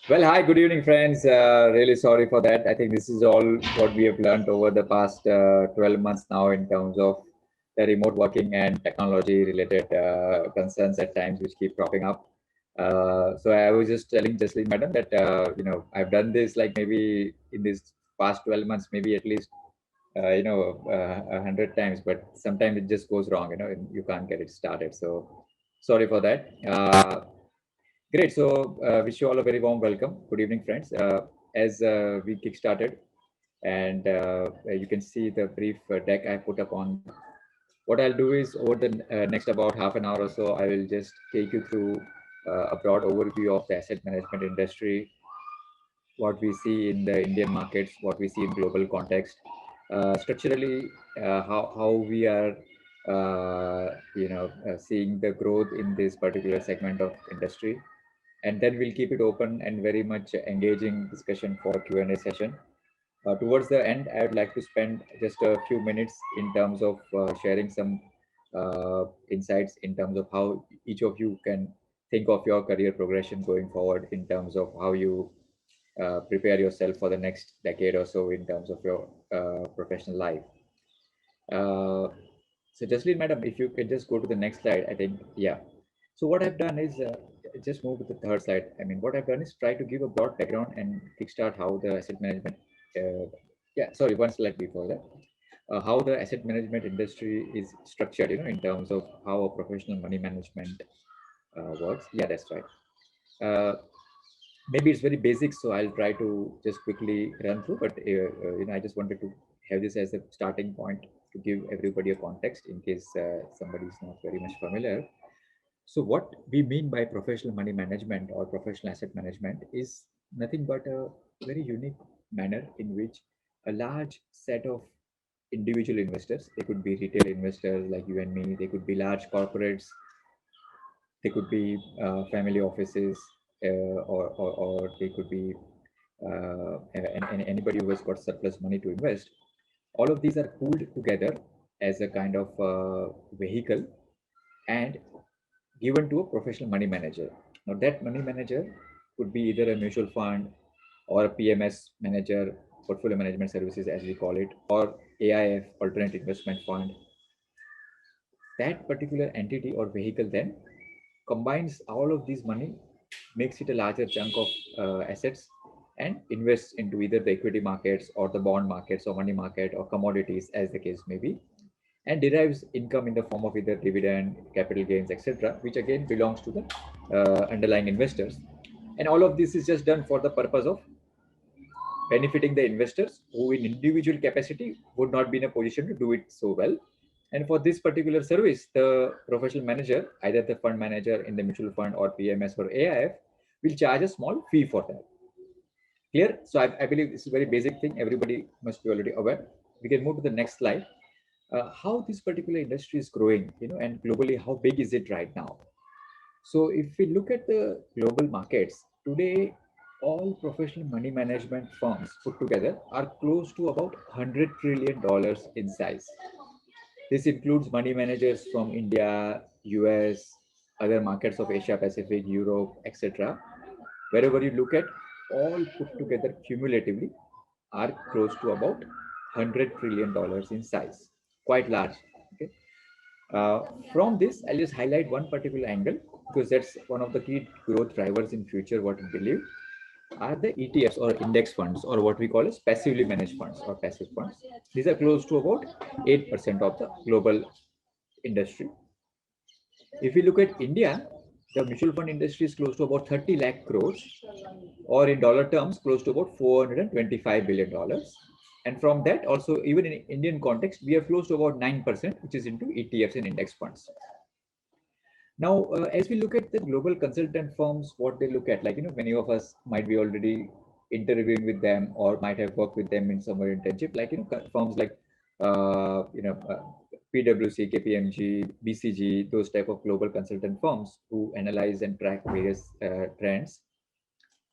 Well, hi, good evening, friends. Really sorry for that. I think this is all what we have learned over the past 12 months now in terms of the remote working and technology related concerns at times which keep cropping up. So I was just telling Jasleen, madam, that, I've done this like maybe in this past 12 months, maybe at least, 100 times, but sometimes it just goes wrong, and you can't get it started. So sorry for that. Great. So, wish you all a very warm welcome. Good evening, friends. As we kick-started, and you can see the brief deck I put up on. What I'll do is over the next about half an hour or so, I will just take you through a broad overview of the asset management industry, what we see in the Indian markets, what we see in global context, structurally, how we are, seeing the growth in this particular segment of industry, and then we'll keep it open and very much engaging discussion for Q&A session. Towards the end, I would like to spend just a few minutes in terms of sharing some insights in terms of how each of you can think of your career progression going forward in terms of how you prepare yourself for the next decade or so in terms of your professional life. Uh, so Jasleen, madam, if you can just go to the next slide, I think, yeah. So what I've done is just move to the third slide. I mean, what I've done is try to give a broad background and kickstart how the asset management, yeah, sorry, one slide before that, how the asset management industry is structured, in terms of how a professional money management works. Yeah, that's right. Uh, Maybe it's very basic, so I'll try to just quickly run through, but I just wanted to have this as a starting point to give everybody a context in case somebody is not very much familiar. So what we mean by professional money management or professional asset management is nothing but a very unique manner in which a large set of individual investors, they could be retail investors like you and me, they could be large corporates, they could be family offices, or they could be anybody who has got surplus money to invest. All of these are pooled together as a kind of vehicle and given to a professional money manager. Now, that money manager could be either a mutual fund or a PMS manager, portfolio management services as we call it, or AIF, alternate investment fund. That particular entity or vehicle then combines all of this money, makes it a larger chunk of assets, and invests into either the equity markets or the bond markets or money market or commodities, as the case may be, and derives income in the form of either dividend, capital gains, etc., which again belongs to the underlying investors. And all of this is just done for the purpose of benefiting the investors who, in individual capacity, would not be in a position to do it so well. And for this particular service, the professional manager, either the fund manager in the mutual fund or PMS or AIF, will charge a small fee for that. Clear? So I believe this is a very basic thing. Everybody must be already aware. We can move to the next slide. How this particular industry is growing, and globally, how big is it right now? So if we look at the global markets today, all professional money management firms put together are close to about $100 trillion in size. This includes money managers from India, US, other markets of Asia Pacific, Europe, etc. Wherever you look at, all put together cumulatively are close to about $100 trillion in size. Quite large. Okay. Uh, from this, I'll just highlight one particular angle because that's one of the key growth drivers in future. What we believe are the ETFs or index funds, or what we call as passively managed funds or passive funds. These are close to about 8% of the global industry. If we look at India, the mutual fund industry is close to about 30 lakh crores, or in dollar terms, close to about $425 billion. And from that, also, even in Indian context, we are close to about 9%, which is into ETFs and index funds. Now, as we look at the global consultant firms, what they look at, like, many of us might be already interviewing with them or might have worked with them in some internship, like, firms like, PwC, KPMG, BCG, those type of global consultant firms who analyze and track various trends.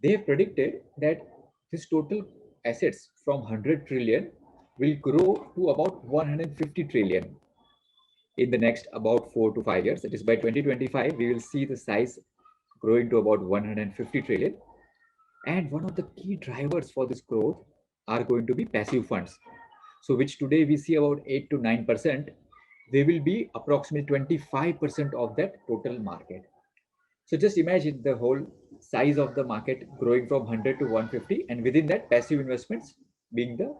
They have predicted that this total assets from 100 trillion will grow to about 150 trillion in the next about 4 to 5 years. That is, by 2025, we will see the size growing to about 150 trillion. And one of the key drivers for this growth are going to be passive funds. So which today we see about 8 to 9%, they will be approximately 25% of that total market. So just imagine the whole size of the market growing from 100 to 150, and within that, passive investments being the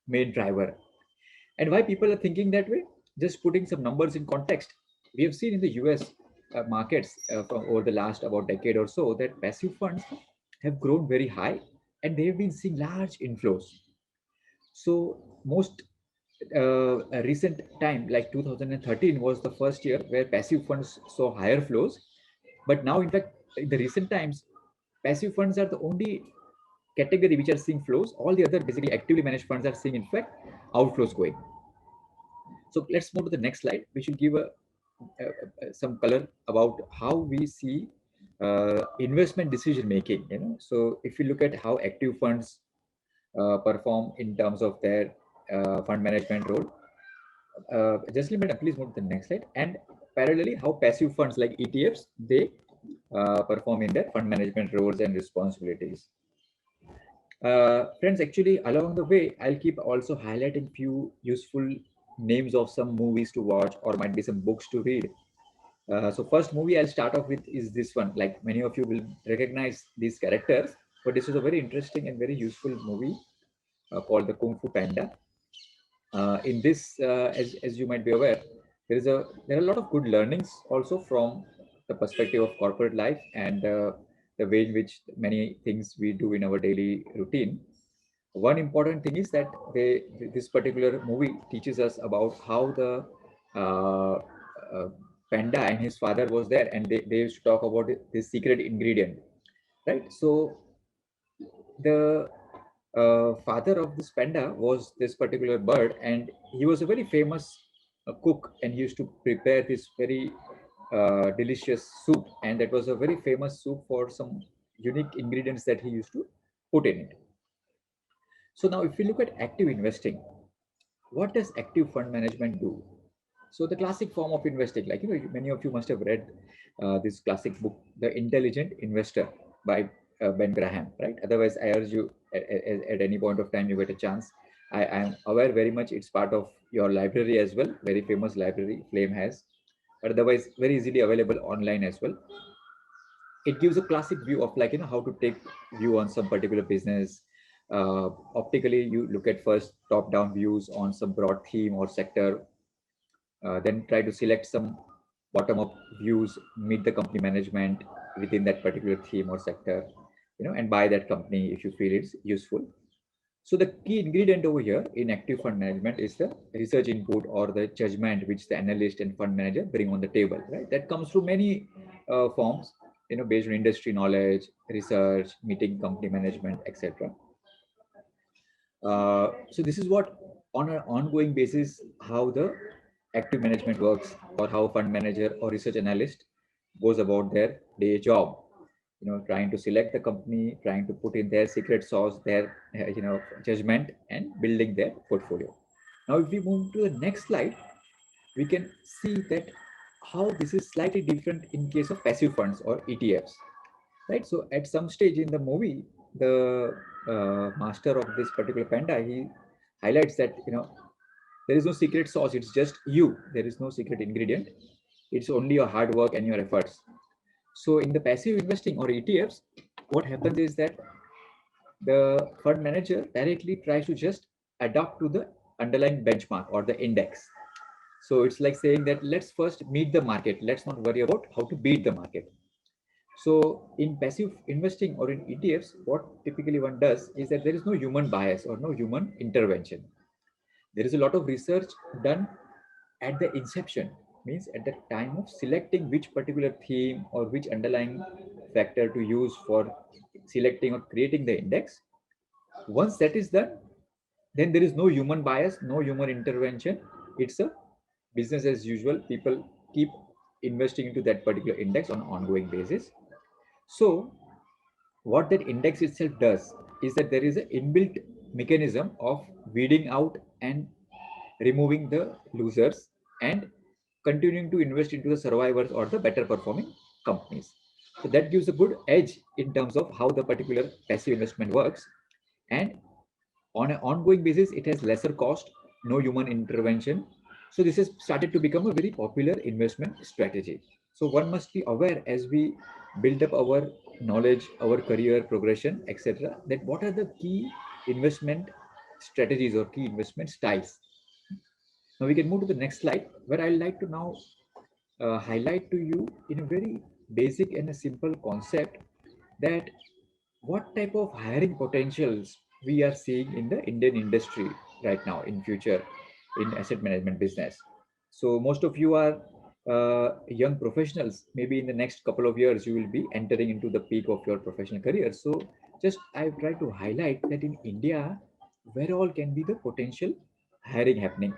main driver. And why people are thinking that way? Just putting some numbers in context. We have seen in the US markets from over the last about decade or so that passive funds have grown very high, and they have been seeing large inflows. So most a recent time, like 2013, was the first year where passive funds saw higher flows. But now, in fact, in the recent times, passive funds are the only category which are seeing flows. All the other basically actively managed funds are seeing, in fact, outflows going. So let's move to the next slide. We should give some color about how we see investment decision making. So if you look at how active funds perform in terms of their fund management role. Just limit, please move to the next slide. And parallelly, how passive funds like ETFs, they perform in their fund management roles and responsibilities. Friends, actually, along the way, I'll keep also highlighting few useful names of some movies to watch or might be some books to read. So first movie I'll start off with is this one. Like many of you will recognize these characters, but this is a very interesting and very useful movie called the Kung Fu Panda. In this, as you might be aware, there are a lot of good learnings also from the perspective of corporate life and the way in which many things we do in our daily routine. One important thing is that this particular movie teaches us about how the uh, uh, panda and his father was there, and they used to talk about this secret ingredient, right? So the father of this panda was this particular bird, and he was a very famous cook, and he used to prepare this very delicious soup, and that was a very famous soup for some unique ingredients that he used to put in it. So now if we look at active investing, what does active fund management do? So the classic form of investing, like many of you must have read this classic book, The Intelligent Investor by Ben Graham, right? Otherwise, I urge you at any point of time you get a chance. I am aware very much it's part of your library as well. Very famous library Flame has, but otherwise very easily available online as well. It gives a classic view of how to take view on some particular business. Optically, you look at first top-down views on some broad theme or sector, then try to select some bottom-up views, meet the company management within that particular theme or sector, and buy that company if you feel it's useful. So the key ingredient over here in active fund management is the research input or the judgment which the analyst and fund manager bring on the table, right? That comes through many forms, based on industry knowledge, research, meeting company management, etc. So this is what, on an ongoing basis, how the active management works, or how fund manager or research analyst goes about their day job. Trying to select the company, trying to put in their secret sauce, their judgment, and building their portfolio. Now, if we move to the next slide, we can see that how this is slightly different in case of passive funds or ETFs, right? So at some stage in the movie, the master of this particular panda, he highlights that there is no secret sauce, it's just you. There is no secret ingredient, it's only your hard work and your efforts. So in the passive investing or ETFs, what happens is that the fund manager directly tries to just adapt to the underlying benchmark or the index. So it's like saying that let's first meet the market, let's not worry about how to beat the market. So in passive investing or in ETFs, what typically one does is that there is no human bias or no human intervention. There is a lot of research done at the inception, means at the time of selecting which particular theme or which underlying factor to use for selecting or creating the index. Once that is done, then there is no human bias, no human intervention. It's a business as usual. People keep investing into that particular index on an ongoing basis. So what that index itself does is that there is an inbuilt mechanism of weeding out and removing the losers and continuing to invest into the survivors or the better performing companies. So that gives a good edge in terms of how the particular passive investment works. And on an ongoing basis, it has lesser cost, no human intervention. So this has started to become a very popular investment strategy. So one must be aware as we build up our knowledge, our career progression, etc., that what are the key investment strategies or key investment styles. Now we can move to the next slide, where I'd like to now highlight to you in a very basic and a simple concept that what type of hiring potentials we are seeing in the Indian industry right now in future in asset management business. So most of you are young professionals. Maybe in the next couple of years, you will be entering into the peak of your professional career. So just I try to highlight that in India, where all can be the potential hiring happening.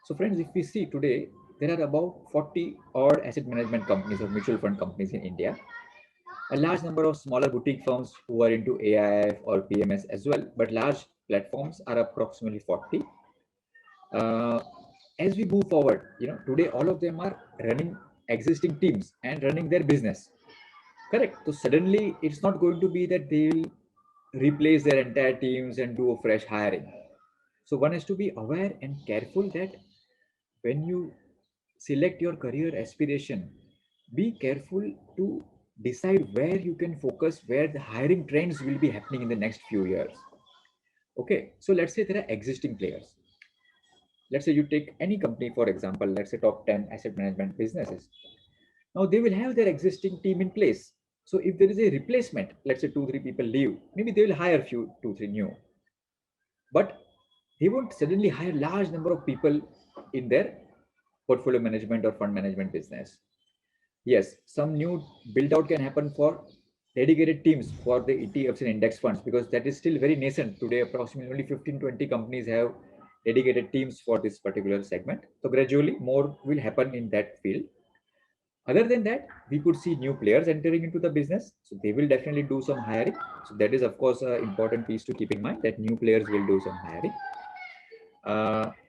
So friends, if we see today, there are about 40 odd asset management companies or mutual fund companies in India, a large number of smaller boutique firms who are into AIF or PMS as well, but large platforms are approximately 40. Uh, as we move forward, today all of them are running existing teams and running their business. Correct. So suddenly it's not going to be that they will replace their entire teams and do a fresh hiring. So one has to be aware and careful that when you select your career aspiration, be careful to decide where you can focus, where the hiring trends will be happening in the next few years. Okay, so let's say there are existing players. Let's say you take any company, for example, let's say top 10 asset management businesses. Now they will have their existing team in place. So if there is a replacement, let's say two, three people leave, maybe they will hire few, two, three new, but they won't suddenly hire large number of people in their portfolio management or fund management business. Yes, some new build out can happen for dedicated teams for the ETFs and index funds because that is still very nascent. Today, approximately only 15, 20 companies have dedicated teams for this particular segment. So gradually more will happen in that field. Other than that, we could see new players entering into the business. So they will definitely do some hiring. So that is, of course, an important piece to keep in mind that new players will do some hiring.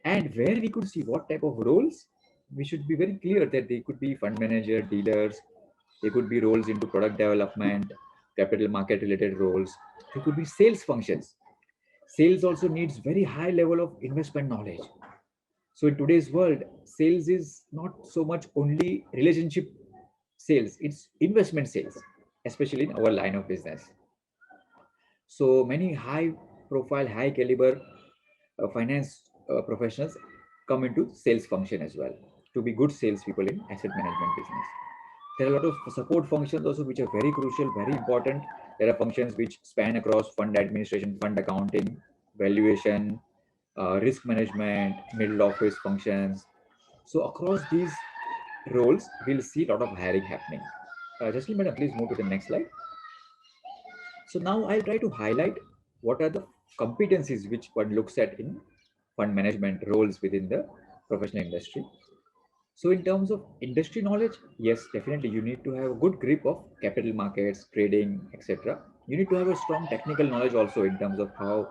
And where we could see what type of roles, we should be very clear that they could be fund manager, dealers, they could be roles into product development, capital market related roles. They could be sales functions. Sales also needs very high level of investment knowledge. So in today's world, sales is not so much only relationship sales, it's investment sales, especially in our line of business. So many high profile, high caliber finance professionals come into sales function as well to be good salespeople in asset management business. There are a lot of support functions also which are very crucial, very important. There are functions which span across fund administration, fund accounting, valuation, risk management, middle office functions. So across these roles, we'll see a lot of hiring happening. Jasleen, madam, please move to the next slide. So now I'll try to highlight what are the competencies which one looks at in fund management roles within the professional industry. So in terms of industry knowledge, yes, definitely you need to have a good grip of capital markets, trading, etc. You need to have a strong technical knowledge also in terms of how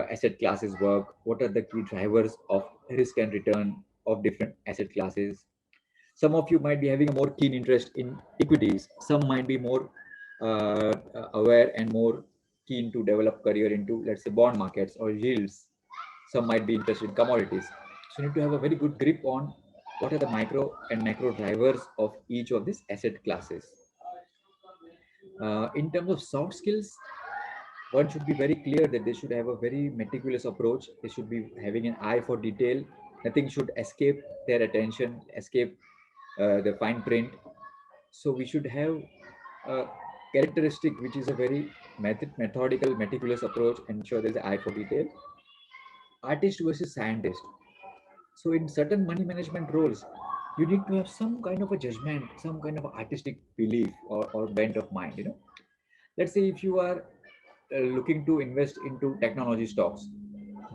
asset classes work, what are the key drivers of risk and return of different asset classes. Some of you might be having a more keen interest in equities. Some might be more aware and more keen to develop career into, let's say, bond markets or yields. Some might be interested in commodities. So you need to have a very good grip on what are the micro and macro drivers of each of these asset classes. In terms of soft skills, one should be very clear that they should have a very meticulous approach. They should be having an eye for detail. Nothing should escape their attention, escape the fine print. So we should have a characteristic which is a very methodical, meticulous approach, ensure there's an eye for detail. Artist versus scientist. So in certain money management roles, you need to have some kind of a judgment, some kind of artistic belief or bent of mind. Let's say if you are looking to invest into technology stocks,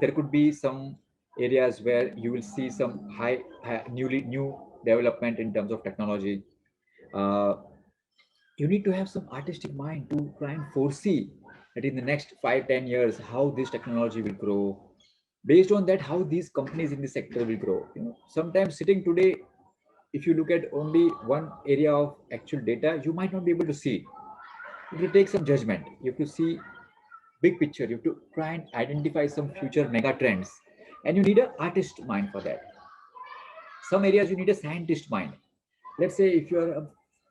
there could be some areas where you will see some new development in terms of technology. Uh, you need to have some artistic mind to try and foresee that in the next 5, 10 years how this technology will grow. Based on that, how these companies in the sector will grow. Sometimes sitting today if you look at only one area of actual data, you might not be able to see. You have to take some judgment. You have to see big picture. You have to try and identify some future mega trends, and you need an artist mind for that. Some areas you need a scientist mind. Let's say if you are a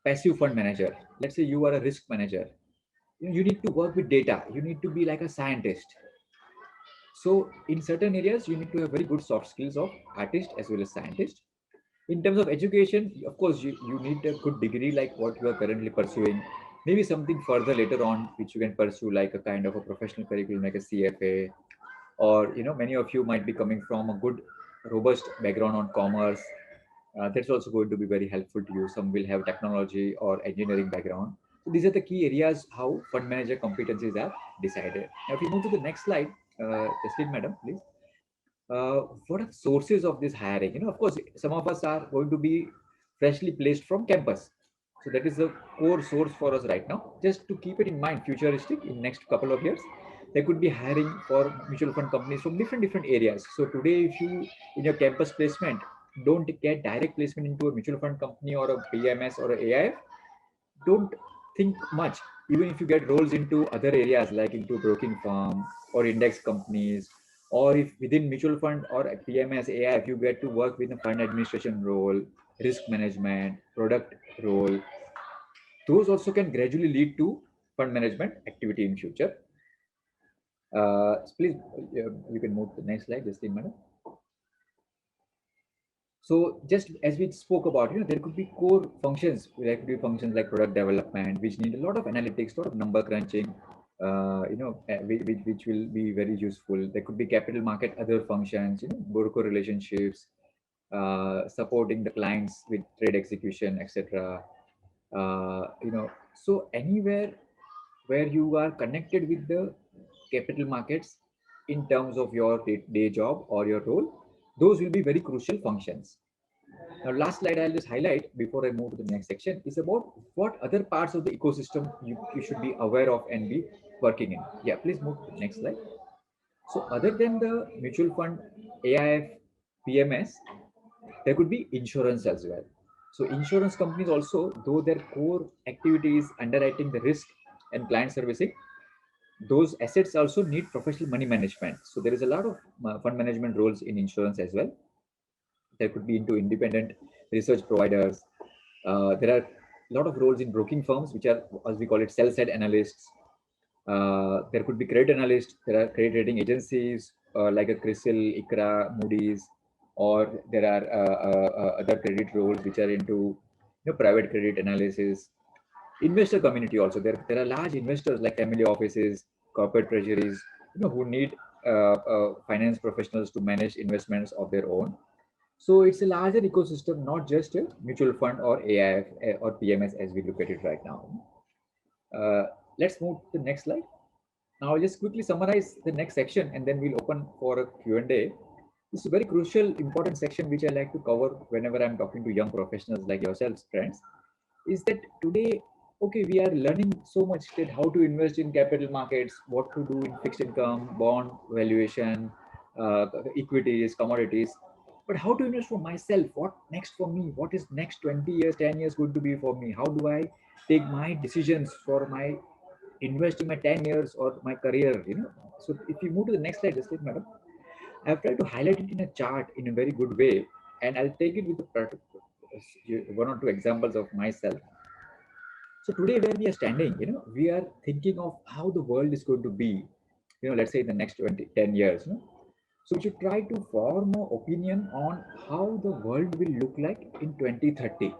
passive fund manager, let's say you are a risk manager, you need to work with data. You need to be like a scientist. So in certain areas, you need to have very good soft skills of artist as well as scientist. In terms of education, of course, you need a good degree like what you are currently pursuing. Maybe something further later on which you can pursue, like a kind of a professional curriculum like a CFA, or many of you might be coming from a good robust background on commerce. That's also going to be very helpful to you. Some will have technology or engineering background. So these are the key areas how fund manager competencies are decided. Now, if you move to the next slide, Jasleen, madam, please. What are the sources of this hiring? Of course, some of us are going to be freshly placed from campus. So that is the core source for us right now. Just to keep it in mind, futuristic in next couple of years, there could be hiring for mutual fund companies from different areas. So today, if you in your campus placement don't get direct placement into a mutual fund company or a PMS or a AIF, don't think much. Even if you get roles into other areas like into broking firm or index companies, or if within mutual fund or a PMS AIF, you get to work with a fund administration role, risk management, product role, those also can gradually lead to fund management activity in future. Please, you can move to the next slide, Justine, madam. So just as we spoke about, there could be core functions, there could be functions like product development, which need a lot of analytics, a lot of number crunching, which will be very useful. There could be capital market, other functions, broker relationships, supporting the clients with trade execution, etc. So anywhere where you are connected with the capital markets in terms of your day job or your role, those will be very crucial functions. Now, last slide I'll just highlight before I move to the next section is about what other parts of the ecosystem you should be aware of and be working in. Yeah, please move to the next slide. So other than the mutual fund, AIF, PMS, there could be insurance as well. So insurance companies also, though their core activity is underwriting the risk and client servicing, those assets also need professional money management. So there is a lot of fund management roles in insurance as well. There could be into independent research providers. There are a lot of roles in broking firms, which are, as we call it, sell-side analysts. There could be credit analysts. There are credit rating agencies like a CRISIL, ICRA, Moody's, or there are other credit roles which are into private credit analysis. Investor community also. There are large investors like family offices, corporate treasuries, who need finance professionals to manage investments of their own. So it's a larger ecosystem, not just a mutual fund or AIF or PMS as we look at it right now. Uh, let's move to the next slide. Now I'll just quickly summarize the next section and then we'll open for a Q&A. This is a very crucial, important section which I like to cover whenever I'm talking to young professionals like yourselves, friends, is that today, okay, we are learning so much that how to invest in capital markets, what to do in fixed income, bond valuation, equities, commodities, but how to invest for myself? What next for me? What is next 20 years, 10 years going to be for me? How do I take my decisions for my investing my 10 years or my career? So if you move to the next slide, just madam, I've tried to highlight it in a chart in a very good way, and I'll take it with one or two examples of myself. So today, where we are standing, we are thinking of how the world is going to be, let's say in the next 10 years. So we should try to form an opinion on how the world will look like in 2030.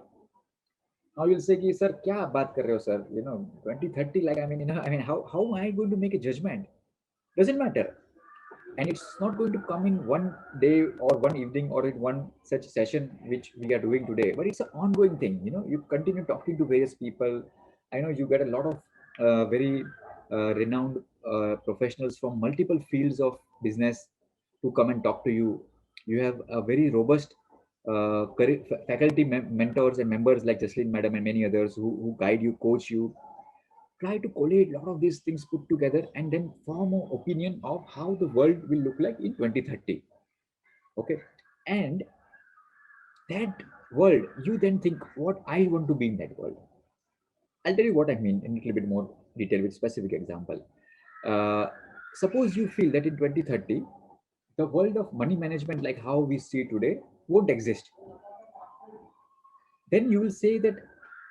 Now you'll say, sir, kya baat kar rahe ho, sir? 2030, like, how am I going to make a judgment? Doesn't matter. And it's not going to come in one day or one evening or in one such session which we are doing today, but it's an ongoing thing. You continue talking to various people. I know you get a lot of very renowned professionals from multiple fields of business to come and talk to you. You have a very robust faculty mentors and members like Jasleen madam and many others who guide you, coach you. Try to collate a lot of these things put together and then form an opinion of how the world will look like in 2030. Okay. And that world, you then think what I want to be in that world. I'll tell you what I mean in a little bit more detail with specific example. Uh, Suppose you feel that in 2030, the world of money management, like how we see today, won't exist. Then you will say that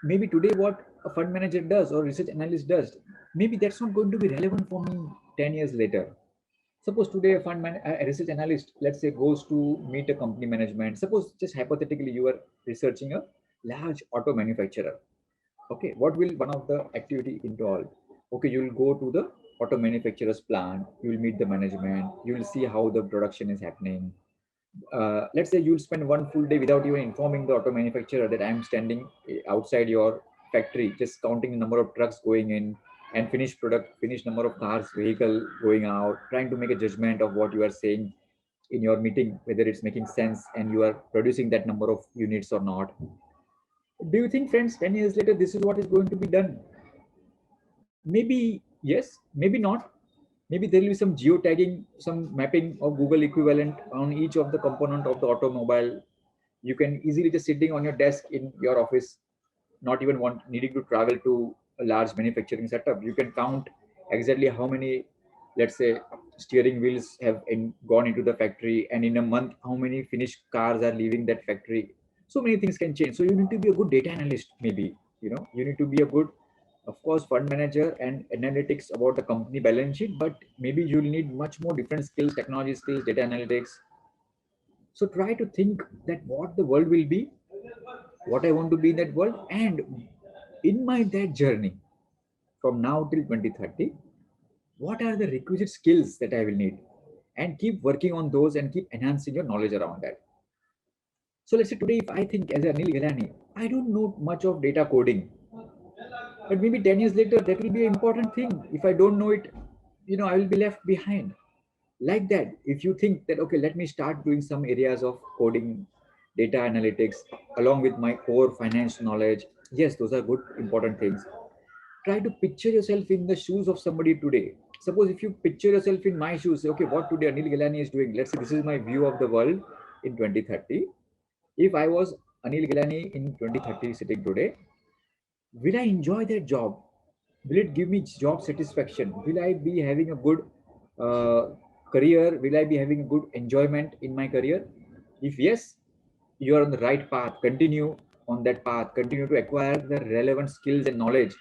maybe today what a fund manager does or research analyst does, maybe that's not going to be relevant for me 10 years later. Suppose today a research analyst, let's say, goes to meet a company management. Suppose just hypothetically you are researching a large auto manufacturer. Okay, what will one of the activity involve? Okay, you will go to the auto manufacturer's plant, you will meet the management, you will see how the production is happening. Let's say you'll spend one full day without even informing the auto manufacturer that I'm standing outside your factory, just counting the number of trucks going in and finished product, finished number of cars, vehicle going out, trying to make a judgment of what you are saying in your meeting, whether it's making sense and you are producing that number of units or not. Do you think, friends, 10 years later, this is what is going to be done? Maybe yes, maybe not. Maybe there will be some geotagging, some mapping of Google equivalent on each of the component of the automobile. You can easily just sitting on your desk in your office, not even want needing to travel to a large manufacturing setup. You can count exactly how many, let's say, steering wheels have gone into the factory, and in a month, how many finished cars are leaving that factory. So many things can change. So you need to be a good data analyst, maybe. You need to be a good, of course, fund manager and analytics about the company balance sheet, but maybe you'll need much more different skills, technology skills, data analytics. So try to think that what the world will be, what I want to be in that world, and in my that journey from now till 2030, what are the requisite skills that I will need, and keep working on those and keep enhancing your knowledge around that. So let's say today, if I think as Anil Galani, I don't know much of data coding, but maybe 10 years later, that will be an important thing. If I don't know it, I will be left behind. Like that, if you think that, okay, let me start doing some areas of coding, data analytics, along with my core finance knowledge, yes, those are good, important things. Try to picture yourself in the shoes of somebody today. Suppose if you picture yourself in my shoes, say, okay, what today Anil Galani is doing. Let's say this is my view of the world in 2030. If I was Anil Galani in 2030 sitting today, will I enjoy that job? Will it give me job satisfaction? Will I be having a good uh, career? Will I be having a good enjoyment in my career? If yes, you are on the right path. Continue on that path. Continue to acquire the relevant skills and knowledge.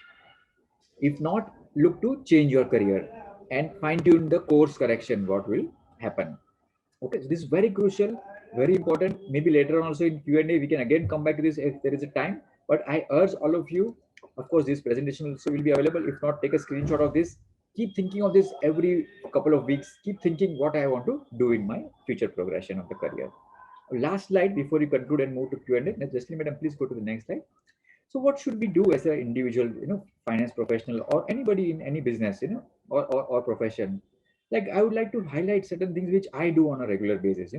If not, look to change your career and fine tune the course correction. What will happen? Okay, so this is very crucial, very important. Maybe later on also in Q&A, we can again come back to this if there is a time. But I urge all of you, of course, this presentation also will be available. If not, take a screenshot of this. Keep thinking of this every couple of weeks. Keep thinking what I want to do in my future progression of the career. Last slide before you conclude and move to Q&A. Now, Justine, madam, please go to the next slide. So what should we do as an individual, finance professional or anybody in any business, or profession? Like I would like to highlight certain things which I do on a regular basis.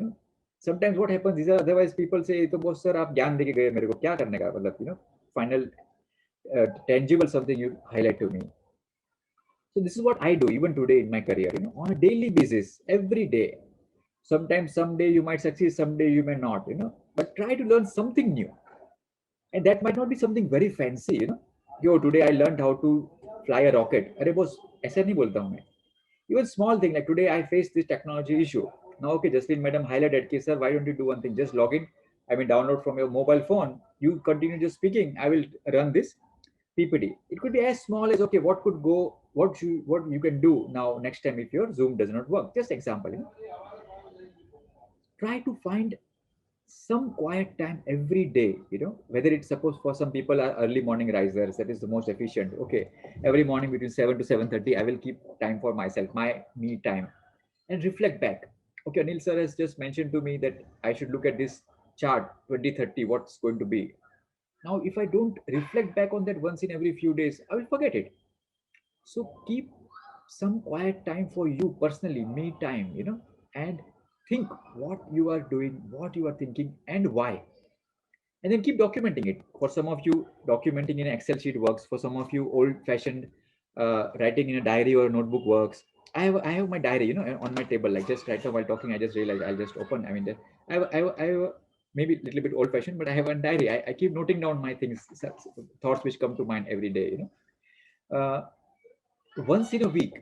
Sometimes what happens is otherwise people say, "तो boss sir आप ज्ञान देके गए मेरे को क्या करने का मतलब final tangible something you highlight to me." So this is what I do even today in my career, on a daily basis, every day. Sometimes someday you might succeed, someday you may not, but try to learn something new. And that might not be something very fancy. Yo, today I learned how to fly a rocket. अरे boss, ऐसा नहीं बोलता हूँ मैं. Even small thing like today I faced this technology issue. Now, okay, Justine, madam, highlighted, okay, sir, why don't you do one thing? Just log in. I mean, download from your mobile phone. You continue just speaking. I will run this PPT. It could be as small as, okay, what you can do now next time if your Zoom does not work. Just example. Try to find some quiet time every day, whether it's suppose for some people are early morning risers, that is the most efficient. Okay, every morning between 7 to 7:30, I will keep time for myself, my me time, and reflect back. Okay, Anil sir has just mentioned to me that I should look at this chart 2030, what's going to be. Now, if I don't reflect back on that once in every few days, I will forget it. So keep some quiet time for you personally, me time, and think what you are doing, what you are thinking, and why. And then keep documenting it. For some of you, documenting in an Excel sheet works. For some of you, old-fashioned writing in a diary or a notebook works. I have my diary, on my table. Like just right now while talking, I just realized I'll just open. I mean, I have maybe a little bit old fashioned, but I have one diary. I keep noting down my things, thoughts which come to mind every day, once in a week,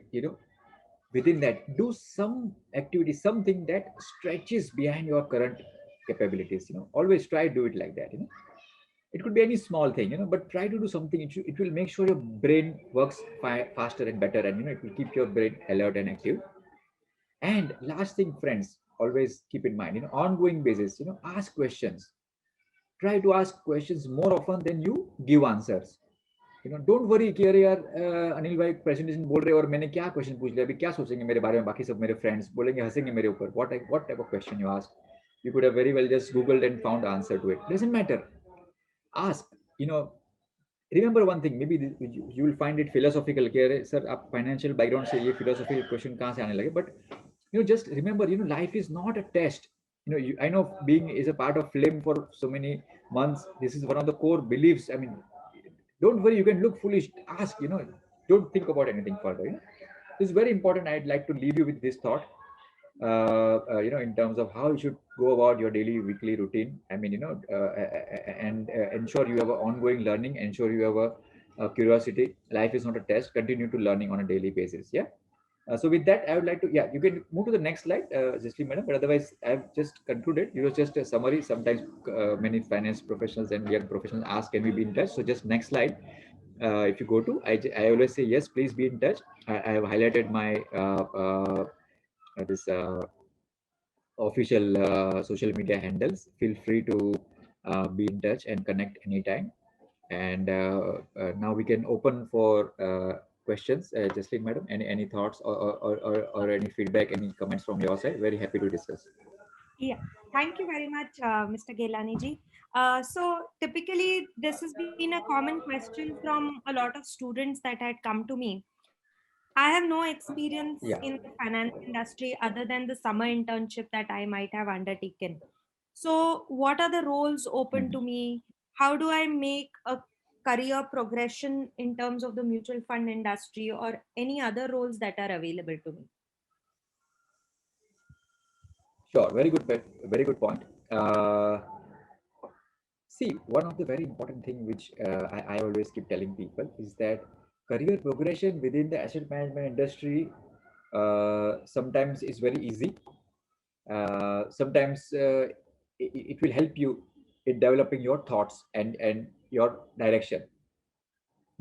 within that, do some activity, something that stretches behind your current capabilities, always try to do it like that. It could be any small thing, but try to do something. It will make sure your brain works faster and better, and it will keep your brain alert and active. And last thing, friends, always keep in mind, ongoing basis, ask questions. Try to ask questions more often than you give answers. Don't worry कि अरे यार अनिल भाई presentation बोल रहे और मैंने क्या question पूछ लिया, अभी क्या सोचेंगे मेरे बारे में बाकी सब मेरे फ्रेंड्स, बोलेंगे हंसेंगे मेरे ऊपर. What type of question you ask? You could have very well just googled and found answer to it. Doesn't matter. Ask. Remember one thing, maybe you will find it philosophical कि अरे sir आप financial background से ये philosophical question कहाँ से आने लगे, but just remember, life is not a test. I know being is a part of film for so many months. This is one of the core beliefs. I mean, don't worry, you can look foolish, ask, don't think about anything further. This is very important. I'd like to leave you with this thought, in terms of how you should go about your daily weekly routine. I mean, and ensure you have an ongoing learning, ensure you have a curiosity. Life is not a test. Continue to learning on a daily basis. Yeah. So with that, I would like to, yeah, you can move to the next slide, Jasleen madam, but otherwise I've just concluded. It was just a summary. Sometimes many finance professionals and young professionals ask, can we be in touch? So just next slide. If you go to, I always say, yes, please be in touch. I have highlighted my, this official social media handles. Feel free to be in touch and connect anytime. And now we can open for questions. Jasleen, madam, any thoughts or any feedback, any comments from your side? Very happy to discuss. Yeah, thank you very much, Mr. Gelani ji. So typically, this has been a common question from a lot of students that had come to me. I have no experience Yeah. in the finance industry other than the summer internship that I might have undertaken. So, what are the roles open Mhm. to me? How do I make a career progression in terms of the mutual fund industry or any other roles that are available to me? Sure. Very good point. See, one of the very important thing which I always keep telling people is that career progression within the asset management industry sometimes is very easy. Sometimes it will help you in developing your thoughts and your direction.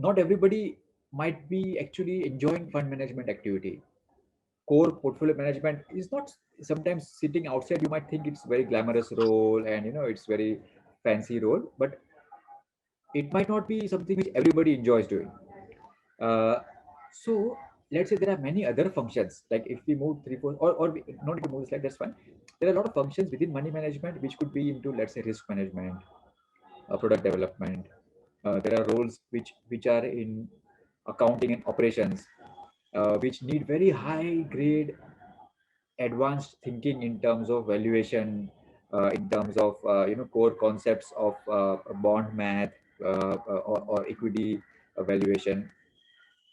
Not everybody might be actually enjoying fund management activity. Core portfolio management is not, sometimes sitting outside you might think it's very glamorous role and it's very fancy role, but it might not be something which everybody enjoys doing. So let's say there are many other functions, like if we move three, four, or not if we move this slide, that's fine. There are a lot of functions within money management which could be into, let's say, risk management, product development. There are roles which are in accounting and operations, which need very high grade advanced thinking in terms of valuation, in terms of core concepts of bond math, or equity valuation.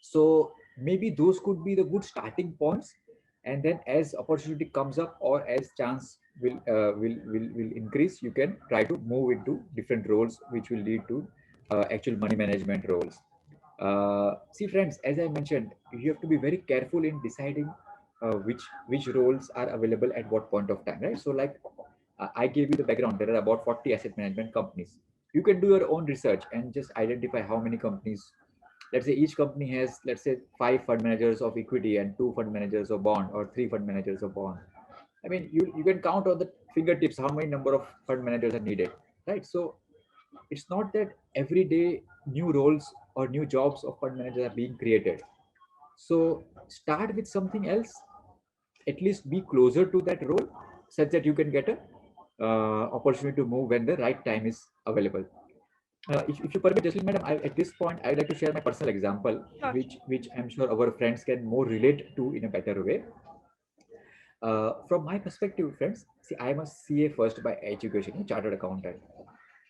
So maybe those could be the good starting points, and then as opportunity comes up or as chance will increase, you can try to move into different roles which will lead to actual money management roles. See, friends, as I mentioned, you have to be very careful in deciding which roles are available at what point of time, right? So, like I gave you the background. There are about 40 asset management companies. You can do your own research and just identify how many companies. Let's say each company has, let's say, 5 fund managers of equity and 2 fund managers of bond, or 3 fund managers of bond. I mean, you can count on the fingertips how many number of fund managers are needed, right? So it's not that every day new roles or new jobs of fund managers are being created. So start with something else, at least be closer to that role, such that you can get a opportunity to move when the right time is available. If you permit, Jasleen, madam, at this point, I'd like to share my personal example, Sure, sure. which I'm sure our friends can more relate to in a better way. From my perspective, friends, see, I'm a CA first by education, chartered accountant.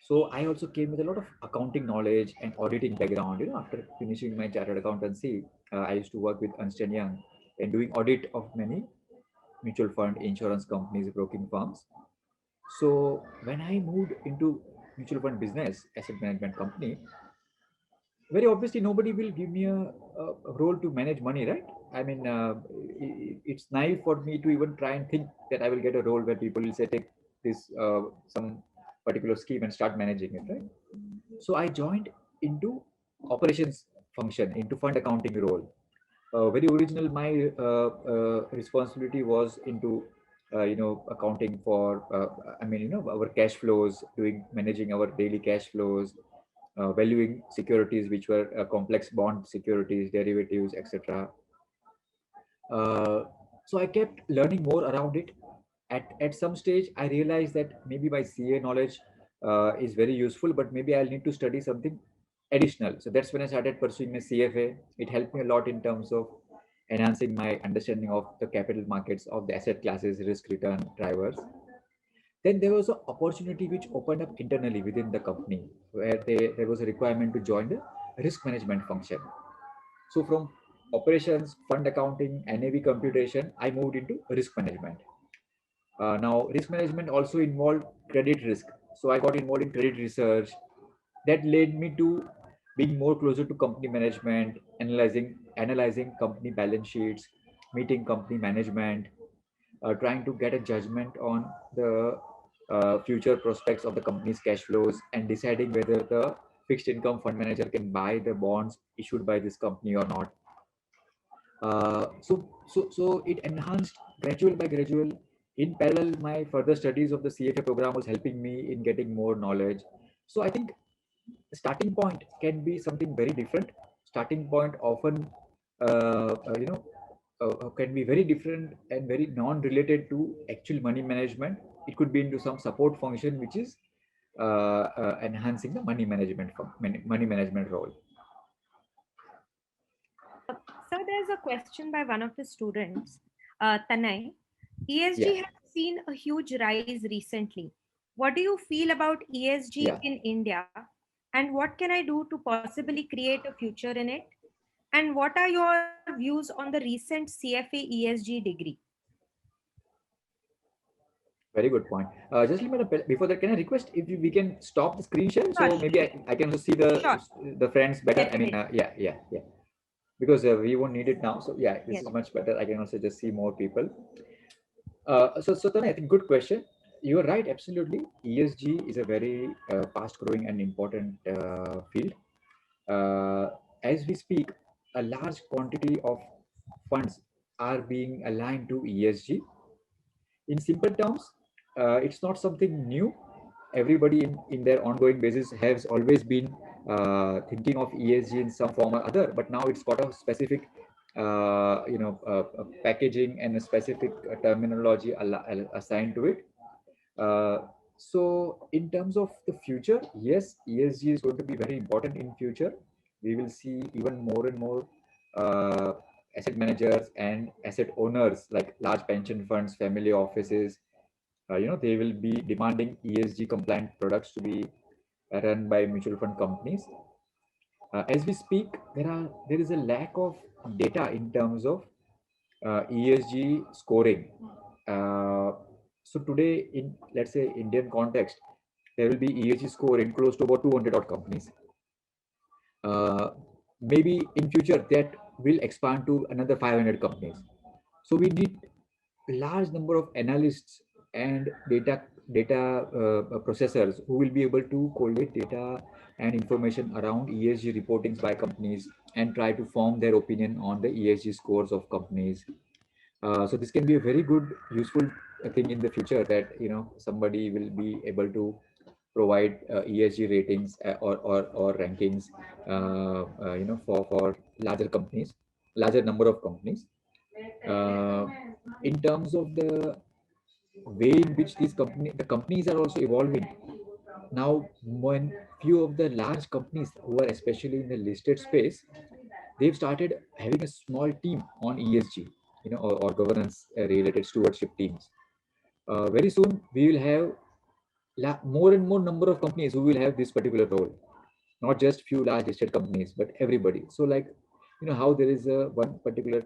So I also came with a lot of accounting knowledge and auditing background. After finishing my chartered accountancy, I used to work with Ernst& and Young and doing audit of many mutual fund, insurance companies, broking firms. So when I moved into mutual fund business, asset management company, very obviously nobody will give me a role to manage money, right? I mean, it's naive for me to even try and think that I will get a role where people will say, take this some particular scheme and start managing it, right? So I joined into operations function, into fund accounting role. Very original, my responsibility was into accounting for I mean, our cash flows, doing managing our daily cash flows, valuing securities which were complex bond securities, derivatives, etc. Uh, so I kept learning more around it. At some stage, I realized that maybe my CA knowledge is very useful, but maybe I'll need to study something additional. So that's when I started pursuing my CFA. It helped me a lot in terms of enhancing my understanding of the capital markets, of the asset classes, risk return drivers. Then there was an opportunity which opened up internally within the company where there was a requirement to join the risk management function. So from operations, fund accounting, NAV computation, I moved into risk management. Now, risk management also involved credit risk. So I got involved in credit research. That led me to being more closer to company management, analyzing company balance sheets, meeting company management, trying to get a judgment on the future prospects of the company's cash flows, and deciding whether the fixed income fund manager can buy the bonds issued by this company or not. So it enhanced gradual by gradual. In parallel, my further studies of the CFA program was helping me in getting more knowledge. So I think the starting point can be something very different. Starting point often, can be very different and very non-related to actual money management. It could be into some support function, which is enhancing the money management role. So there's a question by one of the students, Tanay. Yeah, ESG has seen a huge rise recently. What do you feel about ESG yeah. in India? And what can I do to possibly create a future in it? And what are your views on the recent CFA ESG degree? Very good point. Just a minute before that, can I request if we can stop the screen share, Sure, so maybe I can also see sure, the friends better. I mean, definitely. yeah, because we won't need it now. So yeah, this Yes. is much better. I can also just see more people. So Tanya, I think good question. You're right, absolutely. ESG is a very fast-growing and important field. Uh, as we speak, a large quantity of funds are being aligned to ESG. In simple terms, it's not something new. Everybody in their ongoing basis has always been thinking of ESG in some form or other, but now it's got a specific packaging and a specific terminology assigned to it. uh, so in terms of the future, yes, ESG is going to be very important in future. We will see even more and more uh, asset managers and asset owners like large pension funds, family offices. They will be demanding ESG compliant products to be run by mutual fund companies. As we speak, there is a lack of data in terms of ESG scoring. Uh, so today, in let's say Indian context, there will be ESG score in close to about 200 odd companies. Uh, Maybe in future that will expand to another 500 companies. So we need a large number of analysts and data processors who will be able to collate data and information around ESG reportings by companies and try to form their opinion on the ESG scores of companies. So this can be a very good, useful thing in the future, that somebody will be able to provide ESG ratings or rankings, for larger companies, larger number of companies. Uh, in terms of the way in which the companies are also evolving now, when few of the large companies who are especially in the listed space, they've started having a small team on ESG, or governance related stewardship teams. Very soon, we will have more and more number of companies who will have this particular role, not just few large listed companies, but everybody. So, like, how there is a one particular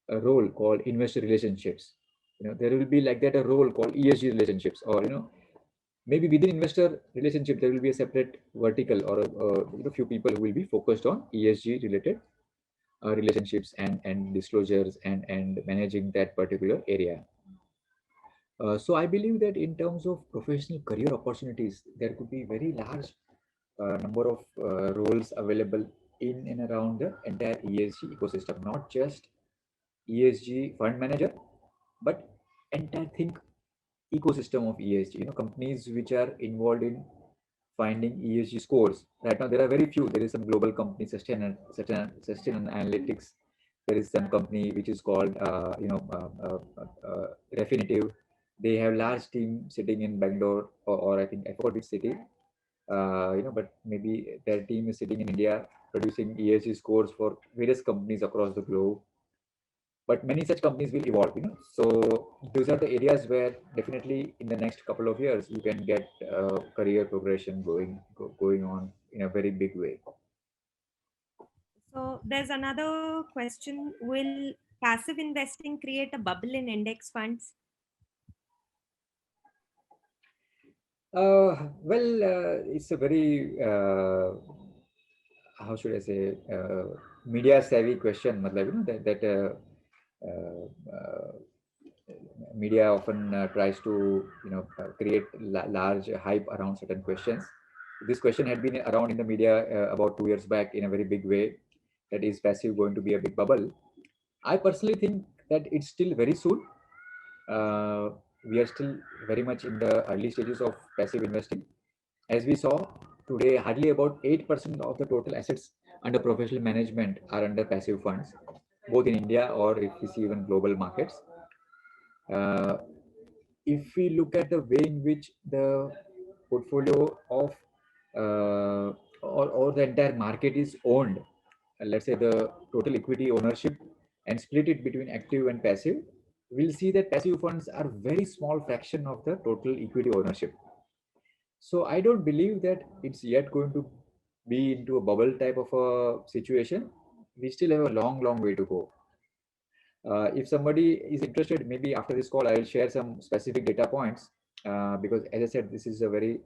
role called investor relationships. There will be like that a role called ESG relationships, or Maybe within investor relationship, there will be a separate vertical or a few people who will be focused on ESG related relationships and disclosures and managing that particular area. So I believe that in terms of professional career opportunities, there could be very large number of roles available in and around the entire ESG ecosystem, not just ESG fund manager, but entire think ecosystem of ESG. Companies which are involved in finding ESG scores. Right now, there are very few. There is some global company, Sustain Analytics. There is some company which is called, Refinitiv. They have large team sitting in Bangalore, or I think I forgot which city. But maybe their team is sitting in India producing ESG scores for various companies across the globe. But many such companies will evolve. So those are the areas where definitely in the next couple of years you can get career progression going on in a very big way. So there's another question. Will passive investing create a bubble in index funds? It's a very how should I say, media savvy question. Matlab, that uh, uh, media often tries to create large hype around certain questions. This question had been around in the media about 2 years back in a very big way. That is passive going to be a big bubble? I personally think that it's still very soon. Uh, we are still very much in the early stages of passive investing. As we saw today, hardly about 8% of the total assets under professional management are under passive funds, both in India or if we see even global markets. Uh, if we look at the way in which the portfolio of or the entire market is owned, let's say the total equity ownership, and split it between active and passive, we'll see that passive funds are very small fraction of the total equity ownership. So I don't believe that it's yet going to be into a bubble type of a situation. We still have a long way to go. If somebody is interested, maybe after this call, I will share some specific data points because, as I said, this is a very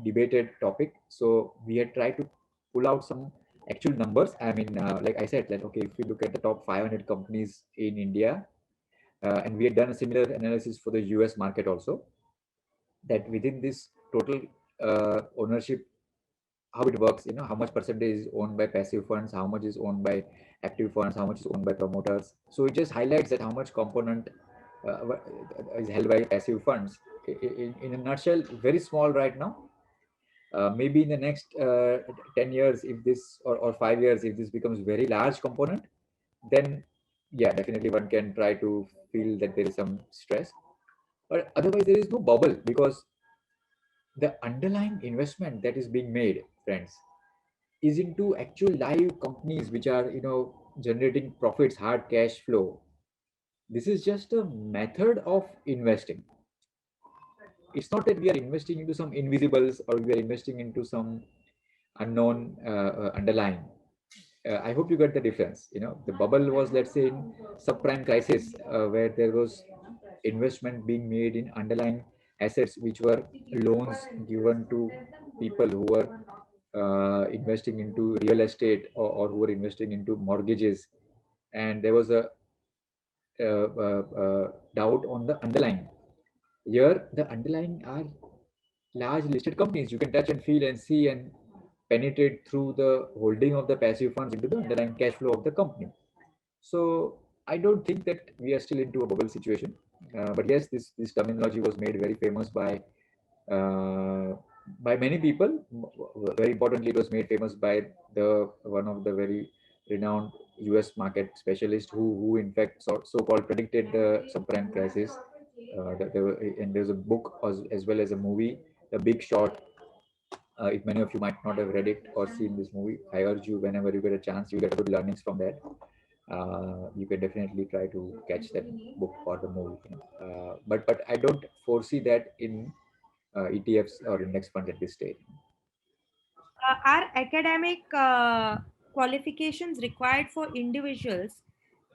debated topic. So we had tried to pull out some actual numbers. I mean, like I said, like, okay, if we look at the top 500 companies in India, and we had done a similar analysis for the US market also, that within this total ownership, how it works, how much percentage is owned by passive funds, how much is owned by active funds, how much is owned by promoters. So it just highlights that how much component is held by passive funds. In a nutshell, very small right now. Maybe in the next 10 years, if this or 5 years, if this becomes very large component, then yeah, definitely one can try to feel that there is some stress. But otherwise, there is no bubble because the underlying investment that is being made, friends, is into actual live companies which are generating profits, hard cash flow. This is just a method of investing. It's not that we are investing into some invisibles or we are investing into some unknown underlying. I hope you got the difference. The bubble was, let's say, in subprime crisis, where there was investment being made in underlying assets, which were loans given to people who were investing into real estate, or who were investing into mortgages, and there was a doubt on the underlying. Here, the underlying are large listed companies. You can touch and feel and see and penetrate through the holding of the passive funds into the underlying cash flow of the company. So I don't think that we are still into a bubble situation. But yes, this terminology was made very famous uh, by many people. Very importantly, it was made famous by the one of the very renowned U.S. market specialist who in fact so-called predicted the subprime crisis. And there's a book as well as a movie, The Big Short. If many of you might not have read it or seen this movie, I urge you, whenever you get a chance, you get good learnings from that. You can definitely try to catch that book or the movie. But I don't foresee that in ETFs or index funds at this stage. Are academic qualifications required for individuals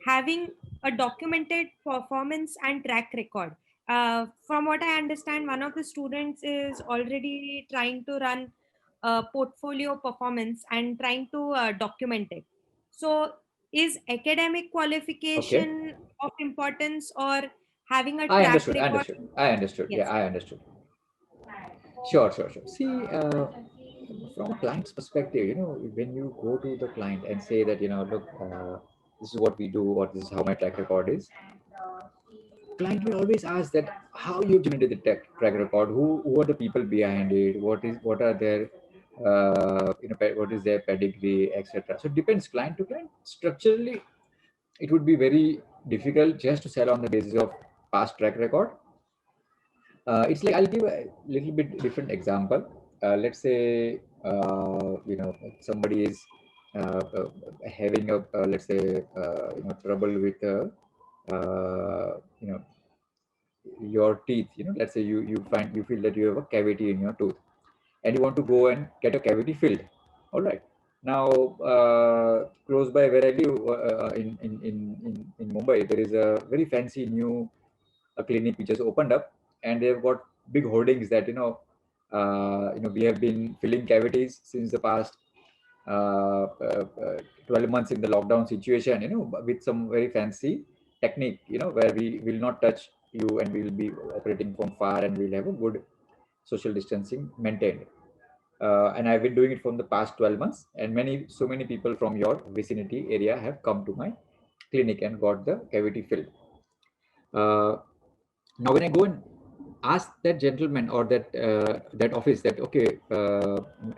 having a documented performance and track record? From what I understand, one of the students is already trying to run portfolio performance and trying to document it. So, is academic Okay. qualification of importance, or having a I track understood. I record? understood. I understood. Yeah, Yes. I understood. Sure, sure, sure. See, from a client's perspective, when you go to the client and say that, look, this is what we do, or this is how my track record is, client will always ask that how you generated the track record, who are the people behind it, what are their, what is their pedigree, etc. So it depends client to client. Structurally, it would be very difficult just to sell on the basis of past track record. It's like, I'll give a little bit different example. Let's say somebody is having a let's say trouble with you know your teeth. Let's say you feel that you have a cavity in your tooth, and you want to go and get a cavity filled. All right. Now, close by where I live, in Mumbai, there is a very fancy new clinic which has opened up, and they've got big hoardings that we have been filling cavities since the past 12 months in the lockdown situation, with some very fancy technique, where we will not touch you and we will be operating from far and we'll have a good social distancing maintained. And I've been doing it from the past 12 months, and so many people from your vicinity area have come to my clinic and got the cavity filled. Uh, Now, when I go and ask that gentleman or that office that, okay,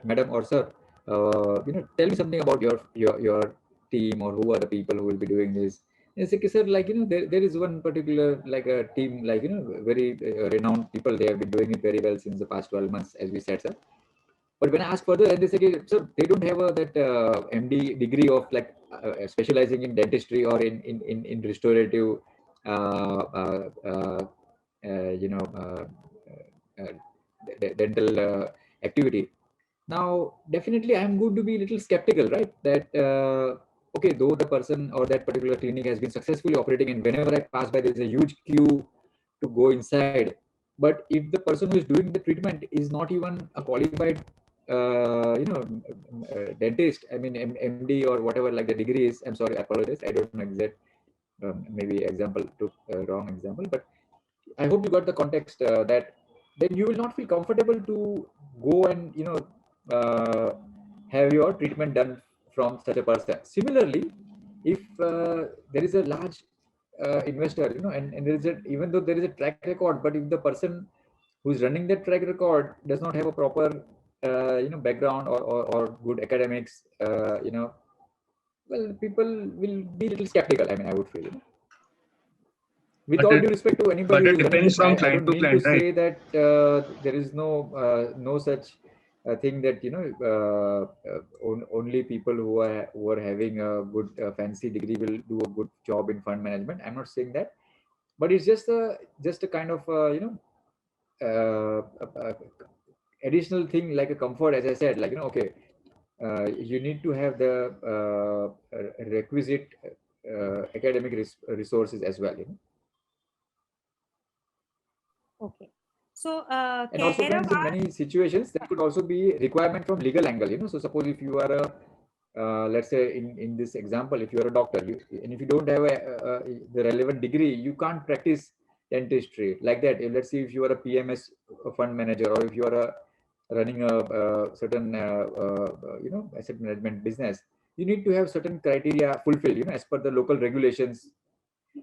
madam or sir, tell me something about your team, or who are the people who will be doing this. And it's like, sir, like, there is one particular, like, a team, like, very renowned people. They have been doing it very well since the past 12 months, as we said, sir. But when I ask further, and they say, "Okay, sir, they don't have that MD degree of, like, specializing in dentistry or in restorative uh, uh, uh, you know uh, dental activity." Now, definitely, I'm going to be a little skeptical, right? That okay, though the person or that particular clinic has been successfully operating, and whenever I pass by, there's a huge queue to go inside. But if the person who is doing the treatment is not even a qualified, dentist, I mean, MD or whatever, like the degree is. I'm sorry, I apologize. I don't know exact. Maybe example took wrong example, but I hope you got the context, that then you will not feel comfortable to go and uh, have your treatment done from such a person. Similarly, if there is a large investor, and there is even though there is a track record, but if the person who is running that track record does not have a proper background, or good academics, well, people will be a little skeptical. I mean, I would feel. With But all it due respect to anybody but who it is running depends this, from I client don't to mean to client, right? say that there is no such thing that only people who are having a good fancy degree will do a good job in fund management. I'm not saying that, but it's just a kind of additional thing, like a comfort, as I said, like, okay, you need to have the requisite academic resources as well. Okay. So, And also, Kairav friends, in many situations, there could also be requirement from legal angle. So suppose if you are a, let's say in this example, if you are a doctor, and if you don't have the relevant degree, you can't practice dentistry like that. Let's say if you are a PMS fund manager, or if you are running a certain, asset management business, you need to have certain criteria fulfilled, as per the local regulations.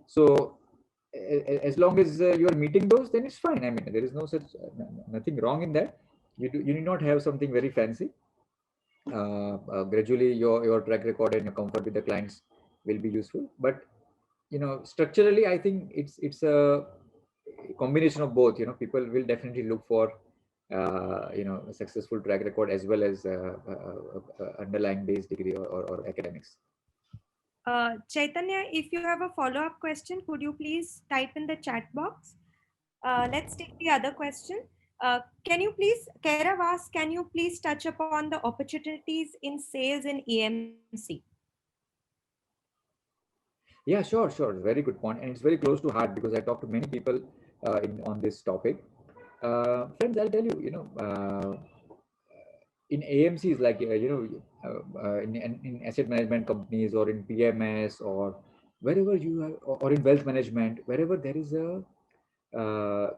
So as long as you are meeting those, then it's fine. I mean, there is no such nothing wrong in that. You need not have something very fancy. Gradually, your track record and your comfort with the clients will be useful. But structurally, I think it's a combination of both. People will definitely look for a successful track record, as well as underlying base degree, or academics. Chaitanya, if you have a follow-up question, could you please type in the chat box? Let's take the other question. Can you please, Kairav asks, can you please touch upon the opportunities in sales in EMC? Yeah, sure. Very good point. And it's very close to heart, because I talk to many people on this topic. Friends, I'll tell you, in AMCs, like in asset management companies or in PMS or wherever you have, or in wealth management, wherever there is a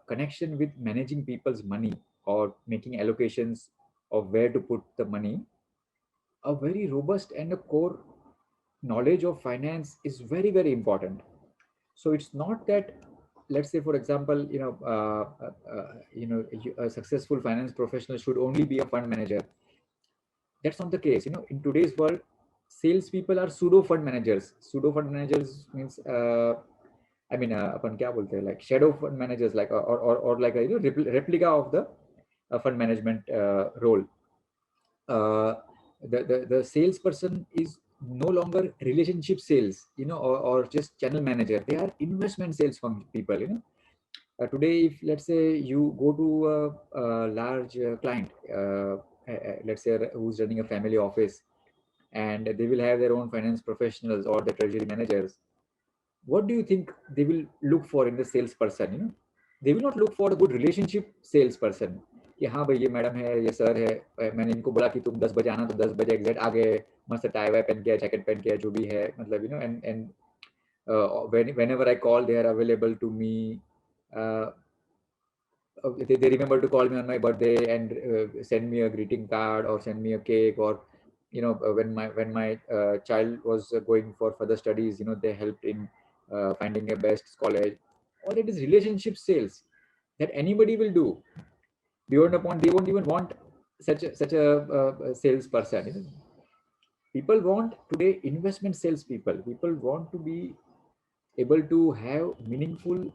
connection with managing people's money or making allocations of where to put the money, a very robust and a core knowledge of finance is very, very important. So it's not that, let's say, for example, a successful finance professional should only be a fund manager. That's not the case. In today's world, salespeople are pseudo fund managers. Pseudo fund managers means, अपन क्या बोलते हैं, like shadow fund managers, like or like a replica of the fund management role. The salesperson is no longer relationship sales, or just channel manager. They are investment sales from people. Today, if let's say you go to a large client, let's say who's running a family office, and they will have their own finance professionals or the treasury managers, what do you think they will look for in the salesperson? They will not look for a good relationship salesperson कि हाँ भाई ये madam है, ये sir है, मैंने इनको बोला कि तुम 10 बजे आना, तो 10 बजे एग्जैक्ट आ गए, मस्त टाई वाई पहन के, जैकेट पहन के, जो भी है, मतलब and whenever I call, they are available to me. They remember to call me on my birthday and send me a greeting card or send me a cake, or when my child was going for further studies, they helped in finding a best college. All that is relationship sales that anybody will do. Beyond a point, they won't even want such a salesperson. People want today investment salespeople. People want to be able to have meaningful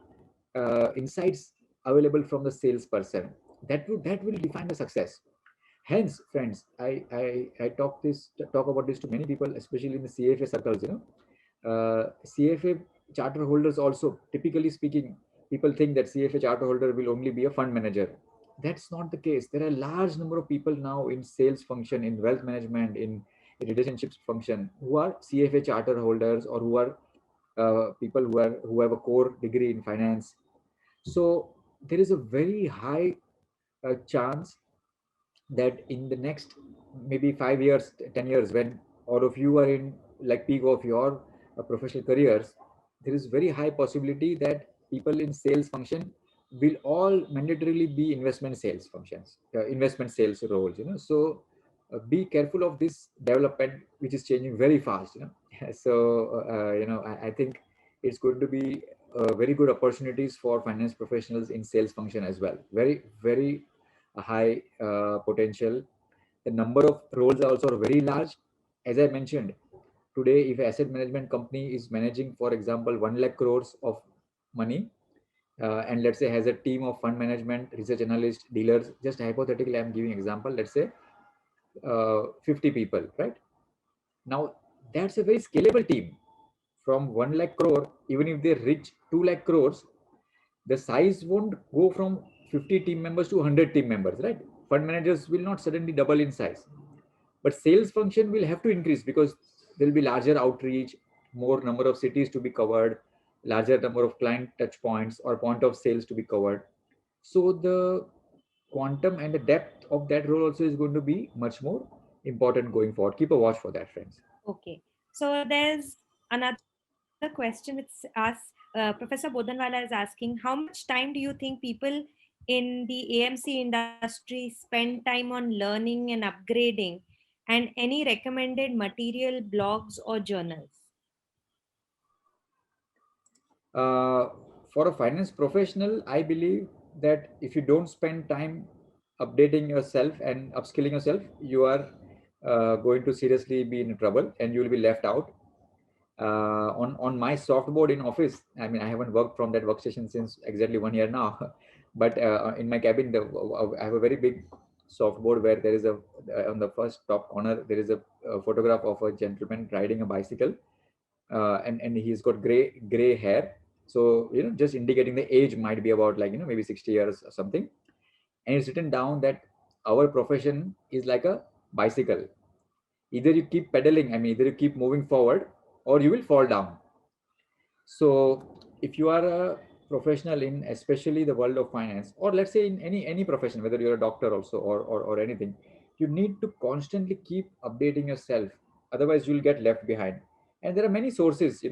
insights available from the salesperson. That will define the success. Hence, friends, I talk about this to many people, especially in the CFA circles. CFA charter holders also, typically speaking, people think that CFA charter holder will only be a fund manager. That's not the case. There are a large number of people now in sales function, in wealth management, in relationships function, who are CFA charter holders, or who are people who have a core degree in finance. So there is a very high chance that in the next maybe 5 years, 10 years, when all of you are in like peak of your professional careers, there is very high possibility that people in sales function will all mandatorily be investment sales functions, investment sales roles. So be careful of this development, which is changing very fast. So I think it's going to be very good opportunities for finance professionals in sales function as well. Very, very high potential. The number of roles are also very large. As I mentioned, today, if an asset management company is managing, for example, 1 lakh crores of money, and let's say has a team of fund management, research analysts, dealers, just hypothetically, I'm giving example, let's say 50 people, right? Now, that's a very scalable team. From 1 lakh crore, even if they reach 2 lakh crores, the size won't go from 50 team members to 100 team members, right? Fund managers will not suddenly double in size, but sales function will have to increase because there will be larger outreach, more number of cities to be covered, larger number of client touch points or point of sales to be covered. So the quantum and the depth of that role also is going to be much more important going forward. Keep a watch for that, friends. Okay. So there's another question which asks, Professor Bodhanwala is asking, how much time do you think people in the AMC industry spend time on learning and upgrading, and any recommended material, blogs or journals? For a finance professional, I believe that if you don't spend time updating yourself and upskilling yourself, you are going to seriously be in trouble and you will be left out. On my softboard in office, I mean, I haven't worked from that workstation since exactly 1 year now, but in my cabin, I have a very big softboard where there is on the first top corner, there is a photograph of a gentleman riding a bicycle, and he's got gray hair. So, just indicating the age might be about like, maybe 60 years or something. And it's written down that our profession is like a bicycle. Either you keep pedaling, I mean, either you keep moving forward or you will fall down. So if you are a professional in especially the world of finance, or let's say in any profession, whether you're a doctor also or anything, you need to constantly keep updating yourself, otherwise you'll get left behind. And there are many sources,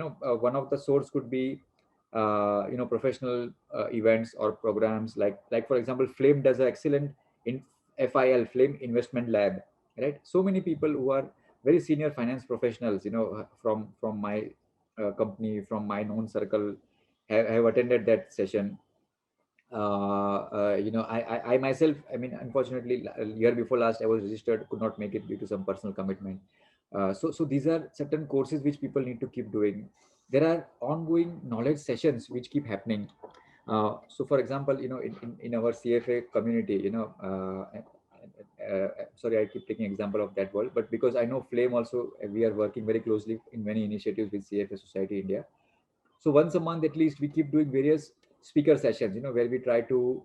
one of the source could be professional events or programs, like for example, Flame does an excellent in Flame Investment Lab, right? So many people who are very senior finance professionals, from my company, from my known circle, have attended that session. I myself, I mean, unfortunately, a year before last, I was registered, could not make it due to some personal commitment. So these are certain courses which people need to keep doing. There are ongoing knowledge sessions which keep happening. So, for example, in our CFA community, sorry, I keep taking example of that world, but because I know Flame also, we are working very closely in many initiatives with CFA Society India. So once a month at least, we keep doing various speaker sessions, where we try to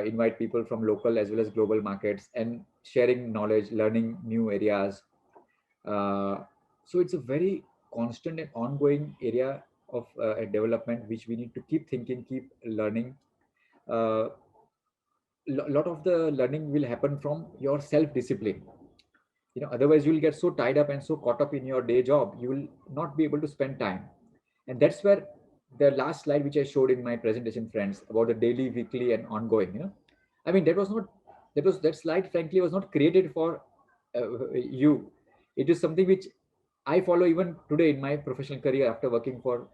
invite people from local as well as global markets and sharing knowledge, learning new areas. So it's a very constant and ongoing area of development which we need to keep thinking, keep learning. uh, Lot of the learning will happen from your self discipline. Otherwise you'll get so tied up and so caught up in your day job, you will not be able to spend time. And that's where the last slide which I showed in my presentation, friends, about the daily, weekly and ongoing, I mean, that slide frankly was not created for you. It is something which I follow even today in my professional career after working for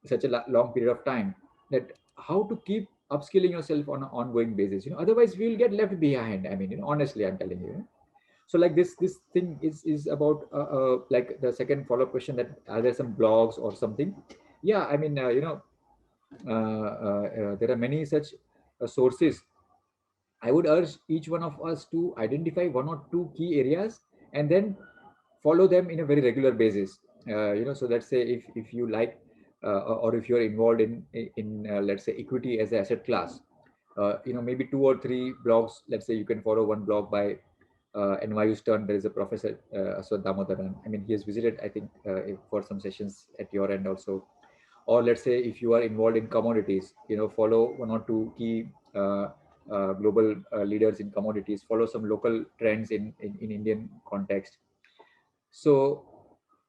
such a long period of time, that how to keep upskilling yourself on an ongoing basis. Otherwise we will get left behind. I mean, honestly, I'm telling you. So like this thing is about like the second follow-up question, that are there some blogs or something? Yeah, I mean, there are many such sources. I would urge each one of us to identify one or two key areas and then follow them in a very regular basis. So let's say if you like, or if you're involved in let's say equity as an asset class, maybe two or three blogs. Let's say you can follow one blog by NYU Stern. There is a professor, Aswad Damodaran. I mean, he has visited, I think, for some sessions at your end also. Or let's say if you are involved in commodities, follow one or two key global leaders in commodities. Follow some local trends in Indian context. So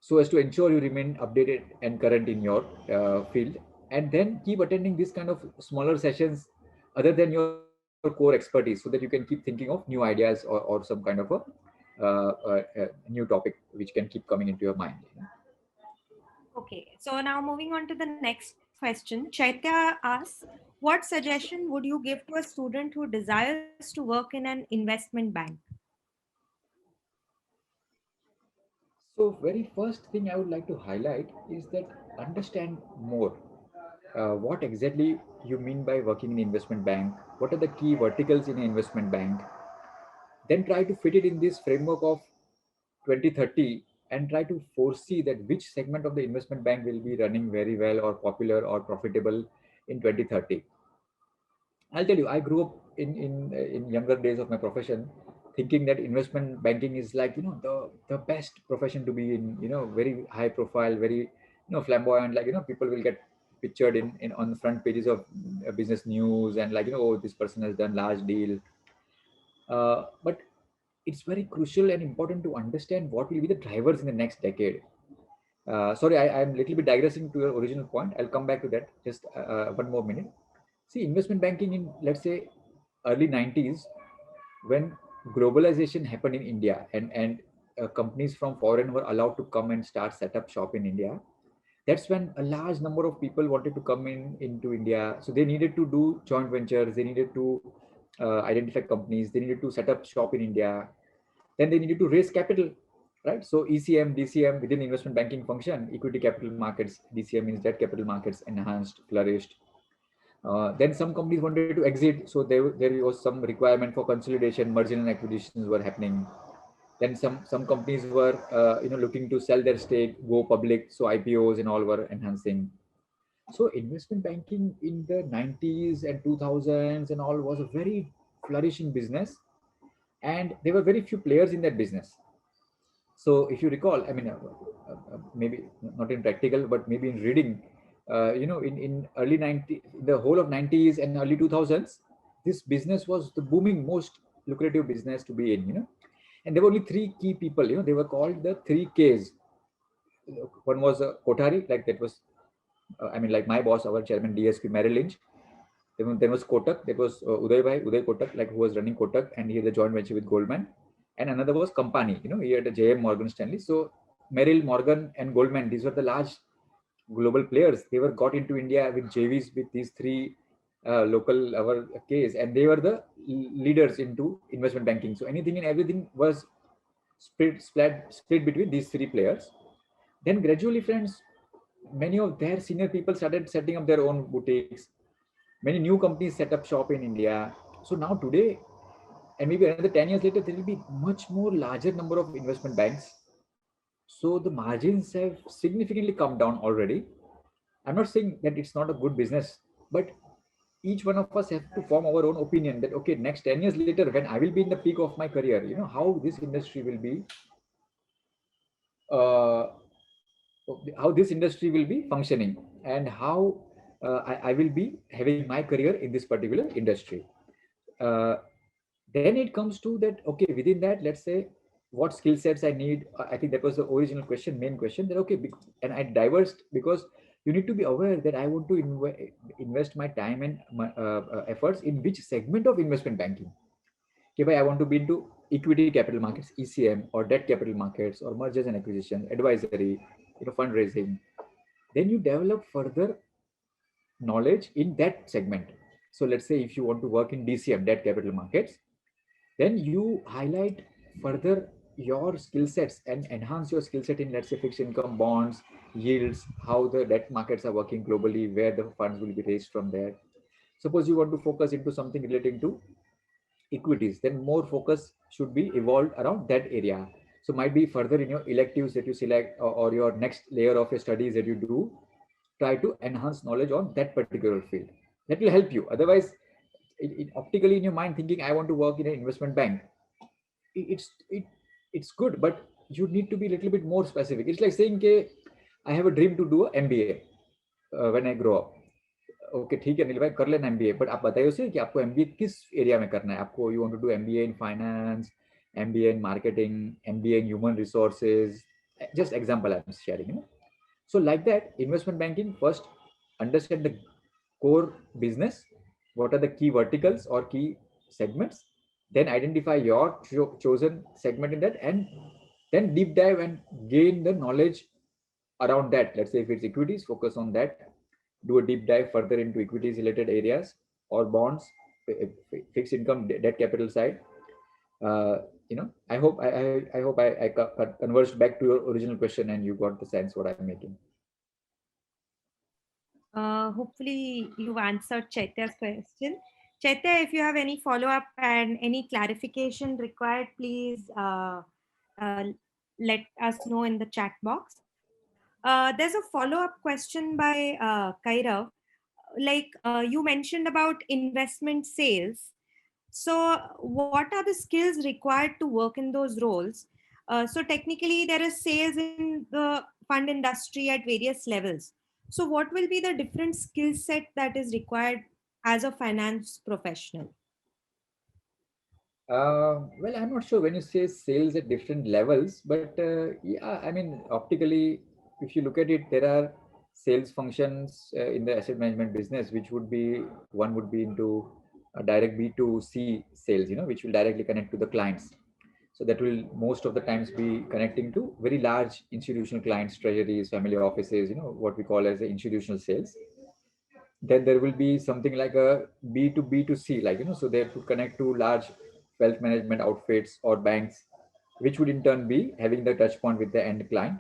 so as to ensure you remain updated and current in your field, and then keep attending these kind of smaller sessions other than your core expertise, so that you can keep thinking of new ideas, or some kind of a new topic which can keep coming into your mind. Okay, so now moving on to the next question. Chaitya asks, what suggestion would you give to a student who desires to work in an investment bank? So very first thing I would like to highlight is that understand more what exactly you mean by working in investment bank. What are the key verticals in an investment bank? Then try to fit it in this framework of 2030, and try to foresee that which segment of the investment bank will be running very well or popular or profitable in 2030. I'll tell you, I grew up in younger days of my profession, thinking that investment banking is like, the best profession to be in, very high profile, very, flamboyant, like, people will get pictured in on the front pages of business news, and like, oh, this person has done large deal. But it's very crucial and important to understand what will be the drivers in the next decade. Sorry, I'm a little bit digressing to your original point. I'll come back to that just one more minute. See, investment banking in, let's say, early 90s, when globalization happened in India, and companies from foreign were allowed to come and start set up shop in India. That's when a large number of people wanted to come into India. So they needed to do joint ventures. They needed to identify companies. They needed to set up shop in India. Then they needed to raise capital, right? So ECM, DCM within investment banking function, equity capital markets, DCM means debt capital markets, enhanced, flourished. Then some companies wanted to exit, so there was some requirement for consolidation, merger and acquisitions were happening. Then some companies were looking to sell their stake, go public, so IPOs and all were enhancing. So investment banking in the 90s and 2000s and all was a very flourishing business, and there were very few players in that business. So if you recall, I mean, maybe not in practical, but maybe in reading, in early 90, the whole of 90s and early 2000s, this business was the booming, most lucrative business to be in. And there were only three key people. They were called the three Ks. One was Kothari, like that was, like my boss, our chairman, DSP Merrill Lynch. Then was Kotak, that was Uday Kotak, like who was running Kotak, and he had a joint venture with Goldman. And another was Company, he had a JM Morgan Stanley. So Merrill, Morgan, and Goldman, these were the large global players. They were got into India with JVs with these three local our case, and they were the leaders into investment banking. So anything and everything was split between these three players. Then gradually, friends, many of their senior people started setting up their own boutiques. Many new companies set up shop in India. So now today, and maybe another 10 years later, there will be much more larger number of investment banks. So the margins have significantly come down already. I'm not saying that it's not a good business, but each one of us have to form our own opinion that, okay, next 10 years later, when I will be in the peak of my career, how this industry will be, uh, how this industry will be functioning, and how I will be having my career in this particular industry. Uh, then it comes to that, okay, within that, let's say, what skill sets I need. I think that was the original question, main question, that okay, and I diversed, because you need to be aware that I want to invest my time and my efforts in which segment of investment banking. Okay, bhai, I want to be into equity capital markets, ECM, or debt capital markets, or mergers and acquisition, advisory, fundraising. Then you develop further knowledge in that segment. So let's say if you want to work in DCM, debt capital markets, then you highlight further your skill sets and enhance your skill set in, let's say, fixed income, bonds, yields, how the debt markets are working globally, where the funds will be raised from there. Suppose you want to focus into something relating to equities, then more focus should be evolved around that area. So might be further in your electives that you select, or your next layer of your studies that you do, try to enhance knowledge on that particular field. That will help you. Otherwise, optically in your mind thinking, I want to work in an investment bank, it's good, but you need to be a little bit more specific. It's like saying, okay, I have a dream to do an MBA when I grow up. Okay ठीक है अनिल भाई, कर लेना MBA, but आप बताइए उसे कि आपको एमबीए किस एरिया में करना है. आपको you want to do MBA in finance, MBA in marketing, MBA in human resources. Just example I'm sharing. So like that, investment banking, first understand the core business, what are the key verticals or key segments, then identify your chosen segment in that, and then deep dive and gain the knowledge around that. Let's say if it's equities, focus on that, do a deep dive further into equities related areas, or bonds, fixed income, debt capital side. I hope I converged back to your original question and you got the sense what I'm making. Hopefully you've answered Chaitya's question. Chaitya, if you have any follow-up and any clarification required, please let us know in the chat box. There's a follow-up question by Kairav. Like you mentioned about investment sales. So what are the skills required to work in those roles? So technically there is sales in the fund industry at various levels. So what will be the different skill set that is required as a finance professional? Well, I'm not sure when you say sales at different levels, but yeah, I mean, optically, if you look at it, there are sales functions in the asset management business, which would be, one would be into a direct B2C sales, which will directly connect to the clients. So that will most of the times be connecting to very large institutional clients, treasuries, family offices, what we call as the institutional sales. Then there will be something like a B2B2C, like, so they have to connect to large wealth management outfits or banks, which would in turn be having the touch point with the end client.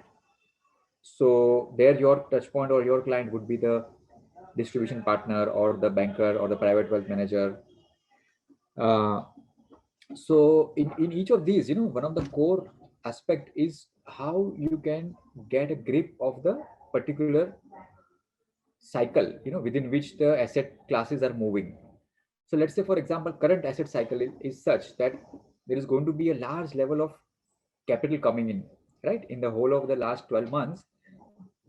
So there your touch point or your client would be the distribution partner or the banker or the private wealth manager. So in each of these, one of the core aspect is how you can get a grip of the particular cycle, within which the asset classes are moving. So let's say, for example, current asset cycle is such that there is going to be a large level of capital coming in, right? In the whole of the last 12 months,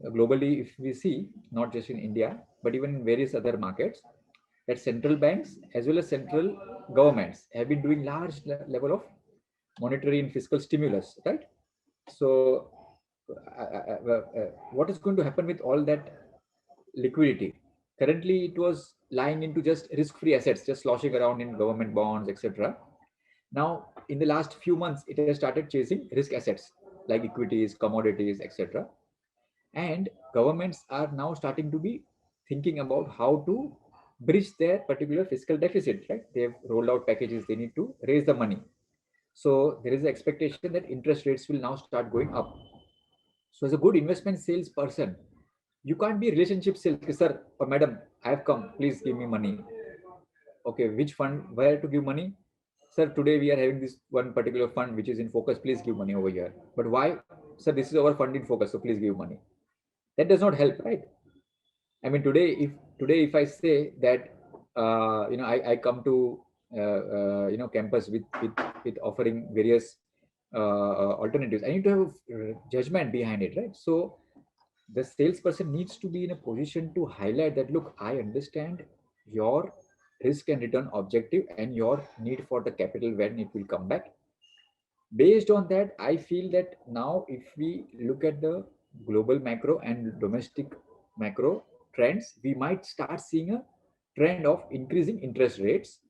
globally, if we see, not just in India, but even in various other markets, that central banks as well as central governments have been doing large level of monetary and fiscal stimulus, right? So, what is going to happen with all that liquidity? Currently, it was lying into just risk-free assets, just sloshing around in government bonds, etc. Now, in the last few months, it has started chasing risk assets like equities, commodities, etc. And governments are now starting to be thinking about how to bridge their particular fiscal deficit, right? They've rolled out packages, they need to raise the money. So there is an expectation that interest rates will now start going up. So as a good investment salesperson, you can't be relationship sales, sir or madam, I have come, please give me money. Okay, which fund, where to give money? Sir, today we are having this one particular fund which is in focus, please give money over here. But why? Sir, this is our fund in focus, so please give money. That does not help, right? I mean, today if I say that I come to campus with offering various alternatives, I need to have a judgment behind it, right? So the salesperson needs to be in a position to highlight that, look, I understand your risk and return objective and your need for the capital when it will come back. Based on that, I feel that now if we look at the global macro and domestic macro trends, we might start seeing a trend of increasing interest rates.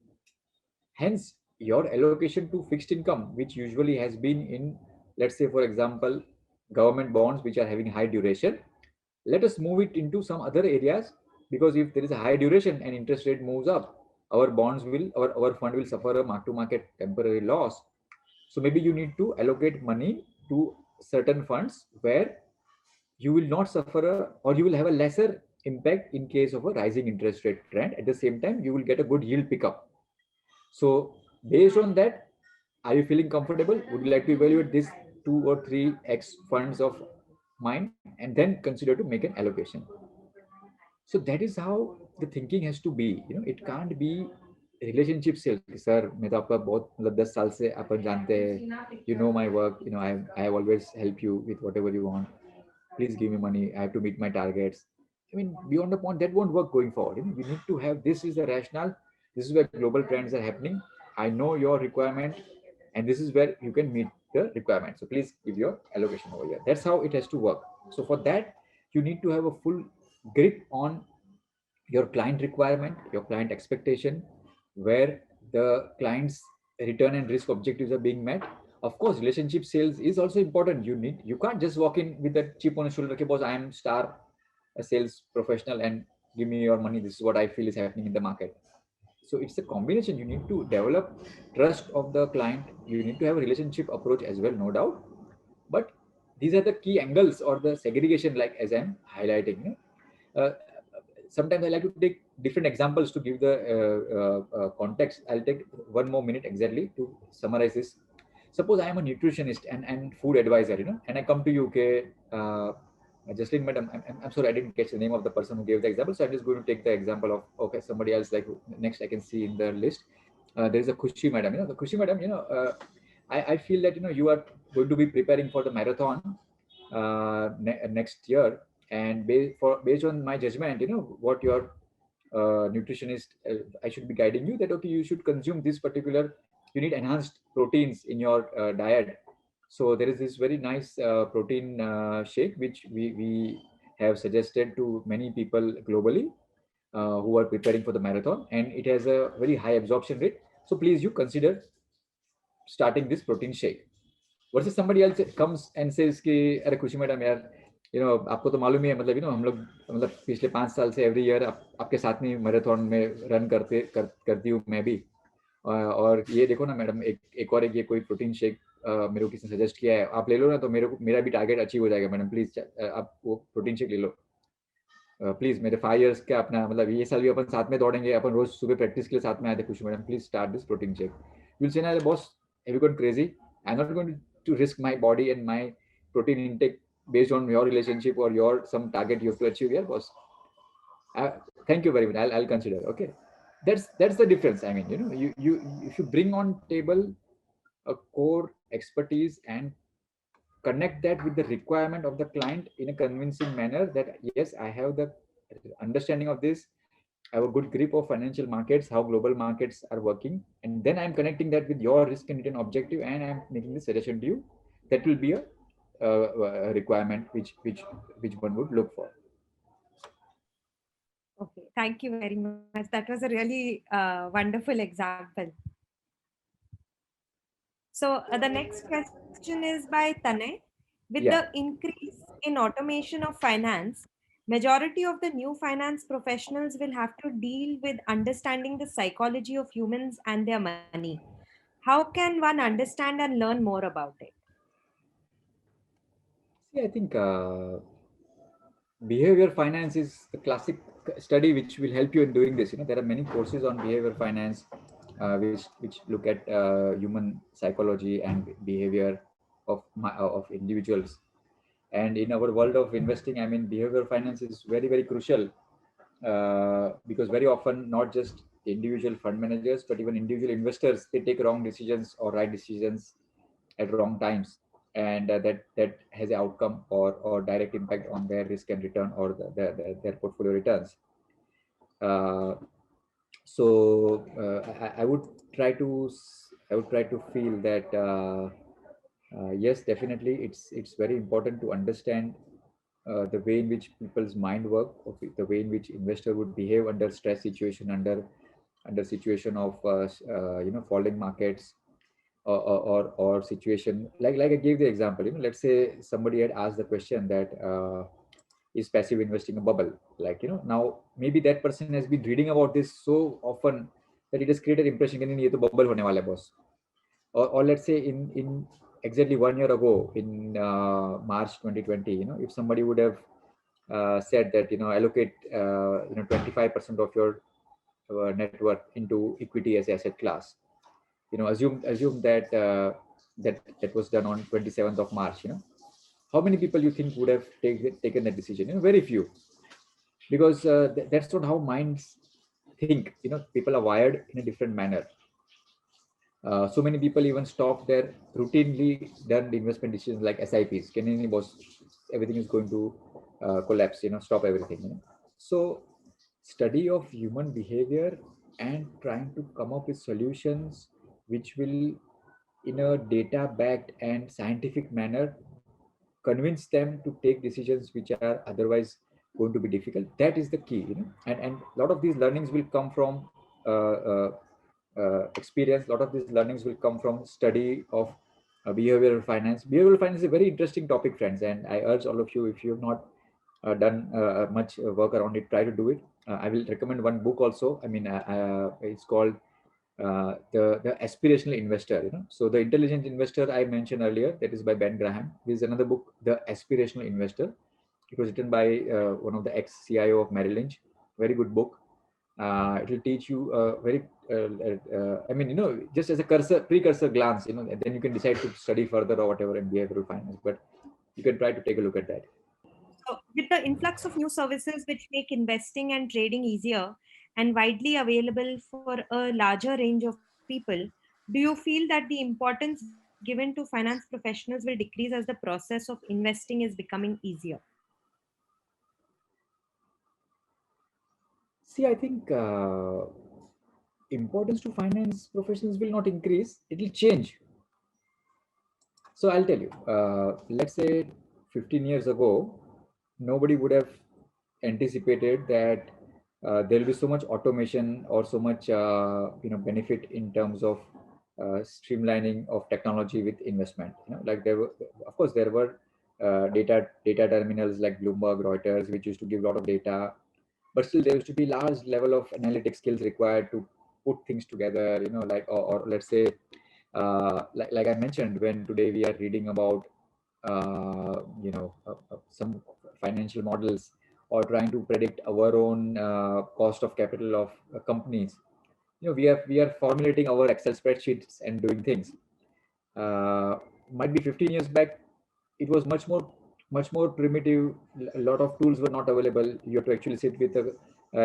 Hence, your allocation to fixed income, which usually has been in, let's say, for example, government bonds, which are having high duration, let us move it into some other areas, because if there is a high duration and interest rate moves up, our bonds will, our fund will suffer a mark to market temporary loss. So maybe you need to allocate money to certain funds where you will not suffer or you will have a lesser impact in case of a rising interest rate trend. At the same time, you will get a good yield pickup. So based on that, are you feeling comfortable? Would you like to evaluate this 2 or 3x funds of mine and then consider to make an allocation? So that is how the thinking has to be. It can't be relationship sales. Sir, मैं तो आपका बहुत मतलब 10 साल से अपन जानते हैं. You know my work. I have always help you with whatever you want. Please give me money. I have to meet my targets. I mean, beyond the point, that won't work going forward. We need to have, this is the rationale. This is where global trends are happening. I know your requirement, and this is where you can meet the requirement. So please give your allocation over here. That's how it has to work. So for that, you need to have a full grip on your client requirement, your client expectation, where the client's return and risk objectives are being met. Of course, relationship sales is also important. You can't just walk in with a chip on your shoulder, okay, boss, I am star a sales professional and give me your money. This is what I feel is happening in the market. So it's a combination. You need to develop trust of the client. You need to have a relationship approach as well, no doubt. But these are the key angles or the segregation, like as I'm highlighting. Sometimes I like to take different examples to give the context. I'll take 1 more minute exactly to summarize this. Suppose I am a nutritionist and food advisor, and I come to you, okay, Jaslin, madam, I'm sorry, I didn't catch the name of the person who gave the example. So I'm just going to take the example of, okay, somebody else, like next I can see in the list. There is a Khushi madam, the Khushi madam, I feel that, you are going to be preparing for the marathon next year. And based on my judgment, what your nutritionist, I should be guiding you that, okay, you should consume this particular, you need enhanced proteins in your diet. So there is this very nice protein shake which we have suggested to many people globally who are preparing for the marathon, and it has a very high absorption rate. So please, you consider starting this protein shake. Versus somebody else comes and says कि अरे खुशी madam यार, आपको तो मालूम ही है, मतलब हम लोग मतलब पिछले 5 साल से एवरी ईयर आपके साथ में मैराथन में रन करती हूँ मैं भी. और ये देखो ना मैडम, एक और ये कोई प्रोटीन शेक मेरे को किसी ने सजेस्ट किया है, आप ले लो ना, तो मेरा भी टारगेट अचीव हो जाएगा मैडम. प्लीज आप वो प्रोटीन शेक ले लो प्लीज. मेरे 5 years का अपना, मतलब ये साल भी अपन साथ में दौड़ेंगे, अपन रोज सुबह प्रैक्टिस के लिए साथ में आते. Khushi madam, please start this protein shake. You will say ना, boss, have you gone crazy? I am not going to risk my body and my protein intake based on your relationship or your some target you have to achieve here, boss. Thank you very much. I'll consider. Okay, that's the difference. I mean, you if you bring on table a core expertise and connect that with the requirement of the client in a convincing manner that yes, I have the understanding of this, I have a good grip of financial markets, how global markets are working, and then I'm connecting that with your risk and return objective, and I'm making the suggestion to you. That will be a requirement which one would look for. Okay, thank you very much. That was a really wonderful example. So the next question is by Tanay. With the Yeah. increase in automation of finance, majority of the new finance professionals will have to deal with understanding the psychology of humans and their money. How can one understand and learn more about it? See, I think behavior finance is the classic study which will help you in doing this. There are many courses on behavior finance, which look at human psychology and behavior of individuals. And in our world of investing, I mean, behavior finance is very, very crucial, because very often not just individual fund managers but even individual investors, they take wrong decisions or right decisions at wrong times, and that has an outcome or direct impact on their risk and return or their portfolio returns. uh, I would try to feel that yes, definitely it's very important to understand the way in which people's mind work, or the way in which investor would behave under stress situation, under situation of falling markets, or situation like I gave the example. Let's say somebody had asked the question that is passive investing a bubble? Like, now maybe that person has been reading about this so often that it has created impression that ये तो bubble होने वाला है boss. Or let's say in exactly 1 year ago in March 2020, if somebody would have said that allocate 25% of your net worth into equity as asset class, assume that that was done on 27th of March. How many people you think would have taken that decision? Very few, because that's not how minds think. People are wired in a different manner. So many people even stop their routinely done investment decisions like SIPs. Can any boss, everything is going to collapse, stop everything. So study of human behavior and trying to come up with solutions which will, in a data backed and scientific manner, convince them to take decisions which are otherwise going to be difficult. That is the key. And a lot of these learnings will come from experience. A lot of these learnings will come from study of behavioral finance. Behavioral finance is a very interesting topic, friends, and I urge all of you, if you have not done much work around it, try to do it. I will recommend one book also. I mean, it's called the aspirational investor. So the intelligent investor I mentioned earlier, that is by Ben Graham. This is another book, The Aspirational Investor. It was written by one of the ex-CIO of Merrill Lynch. Very good book. It will teach you I mean, just as a precursor glance, and then you can decide to study further or whatever in behavioral finance. But you can try to take a look at that. So, with the influx of new services which make investing and trading easier and widely available for a larger range of people, do you feel that the importance given to finance professionals will decrease as the process of investing is becoming easier? See, I think importance to finance professionals will not increase, it will change. So I'll tell you, let's say 15 years ago, nobody would have anticipated that there will be so much automation or so much benefit in terms of streamlining of technology with investment. Like there were, of course, there were data terminals like Bloomberg, Reuters, which used to give a lot of data, but still there used to be large level of analytic skills required to put things together. Like or let's say like I mentioned, when today we are reading about some financial models or trying to predict our own cost of capital of companies. We are formulating our Excel spreadsheets and doing things. Might be 15 years back, it was much more primitive. A lot of tools were not available. You have to actually sit with a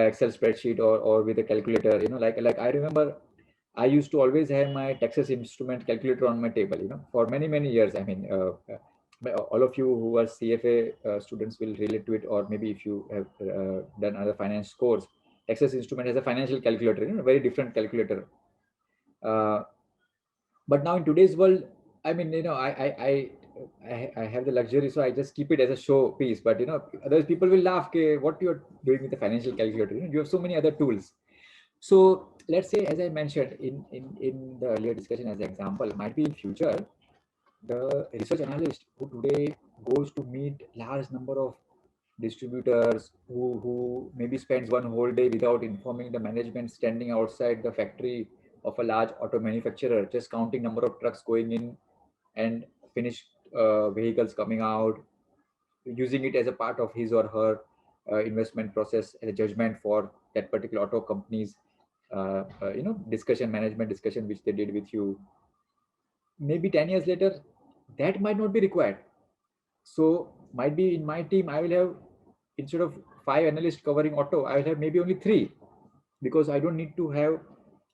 Excel spreadsheet or with a calculator. Like I remember, I used to always have my Texas Instrument calculator on my table, for many, many years. I mean, all of you who are CFA students will relate to it, or maybe if you have done other finance course, Texas Instrument has a financial calculator, very different calculator. Uh, but now in today's world, I mean, I have the luxury, so I just keep it as a show piece. But other people will laugh, okay, what you're doing with the financial calculator? You have so many other tools. So let's say, as I mentioned in the earlier discussion, as an example, might be in future, the research analyst who today goes to meet large number of distributors, who maybe spends one whole day without informing the management, standing outside the factory of a large auto manufacturer, just counting number of trucks going in and finished vehicles coming out, using it as a part of his or her investment process, as a judgment for that particular auto company's discussion, management discussion, which they did with you. Maybe 10 years later, that might not be required. So might be in my team, I will have, instead of 5 analysts covering auto, I will have maybe only 3, because I don't need to have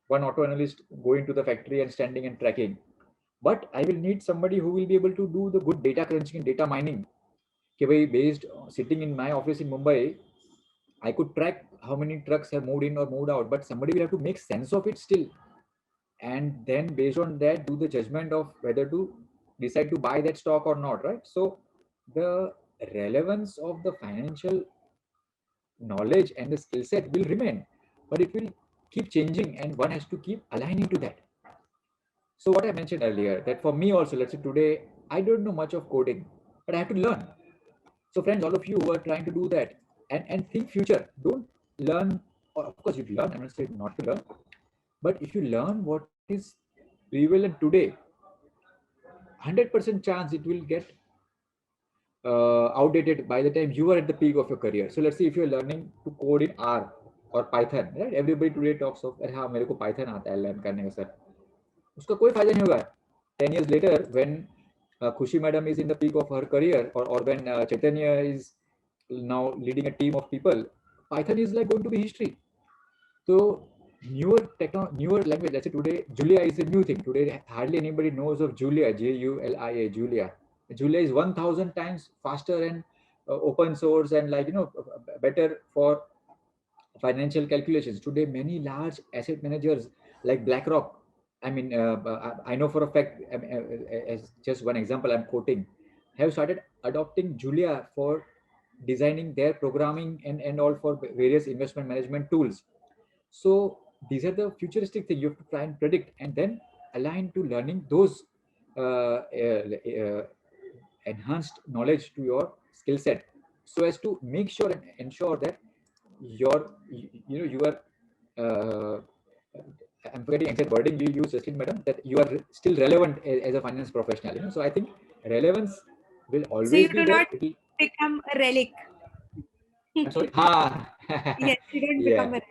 one auto analyst going to the factory and standing and tracking. But I will need somebody who will be able to do the good data crunching and data mining. Okay, based sitting in my office in Mumbai, I could track how many trucks have moved in or moved out, but somebody will have to make sense of it still. And then based on that, do the judgment of whether to decide to buy that stock or not, right? So the relevance of the financial knowledge and the skill set will remain, but it will keep changing, and one has to keep aligning to that. So what I mentioned earlier, that for me also, let's say today, I don't know much of coding, but I have to learn. So friends, all of you who are trying to do that, and think future, don't learn, or of course you learn, I'm not saying not to learn, but if you learn what is prevalent today, 100% chance it will get outdated by the time you are at the peak of your career. So let's say if you're learning to code in R or Python, right? Everybody today talks of, अरे हाँ मेरे को Python आता है learn करने का sir, उसका कोई फायदा नहीं होगा. 10 years later, when Khushi madam is in the peak of her career, or when Chaitanya is now leading a team of people, Python is like going to be history. So newer language, let's say today Julia is a new thing. Today hardly anybody knows of Julia, Julia. Julia is 1000 times faster and open source, and better for financial calculations. Today many large asset managers like BlackRock, I mean, I know for a fact, as just one example I'm quoting, have started adopting Julia for designing their programming and all for various investment management tools. So these are the futuristic things you have to try and predict, and then align to learning those enhanced knowledge to your skill set, so as to make sure and ensure that you are uh, I'm forgetting exact wording you use, Jasleen madam, that you are still relevant as a finance professional. So I think relevance will So you always be do there. not become a relic. I'm sorry. Ha. Yes, you don't Yeah. become a relic.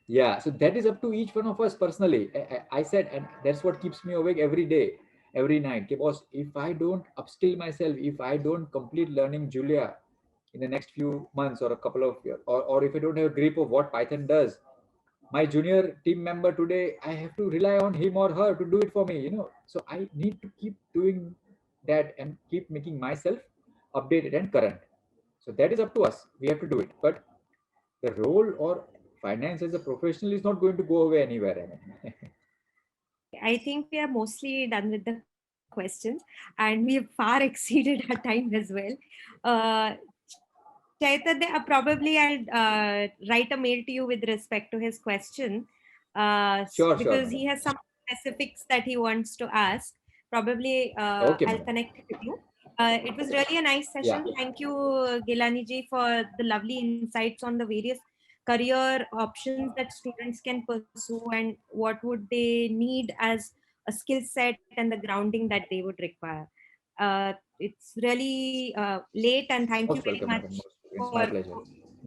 Yeah, so that is up to each one of us personally. I said, and that's what keeps me awake every day, every night. Okay, boss, if I don't upskill myself, if I don't complete learning Julia in the next few months or a couple of years, or if I don't have a grip of what Python does, my junior team member today, I have to rely on him or her to do it for me. So I need to keep doing that and keep making myself updated and current. So that is up to us. We have to do it. But the role or finance as a professional is not going to go away anywhere. I think we are mostly done with the questions, and we have far exceeded our time as well. Uh, Chaitanya, probably I'll write a mail to you with respect to his question, Sure, because madam. he has some specifics that he wants to ask. Probably Okay, I'll madam. connect with you. It was really a nice Yeah. session. Thank you, Gilani ji, for the lovely insights on the various career options that students can pursue, and what would they need as a skill set and the grounding that they would require. It's really late, and thank you Most very welcome, madam. much It's for my pleasure.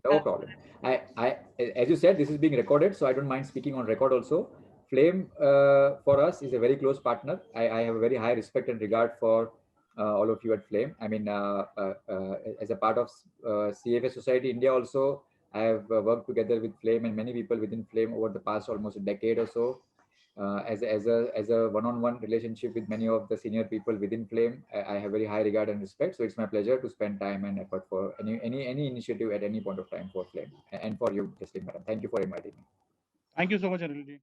No problem. As you said, this is being recorded, so I don't mind speaking on record also. Flame for us is a very close partner. I have a very high respect and regard for all of you at Flame. I mean, as a part of CFA Society India also, I have worked together with Flame and many people within Flame over the past almost a decade or so. as a one-on-one relationship with many of the senior people within Flame. I have very high regard and respect. So it's my pleasure to spend time and effort for any initiative at any point of time for Flame and for you, Jasleen Madam. Thank you for inviting me. Thank you so much, Anilji.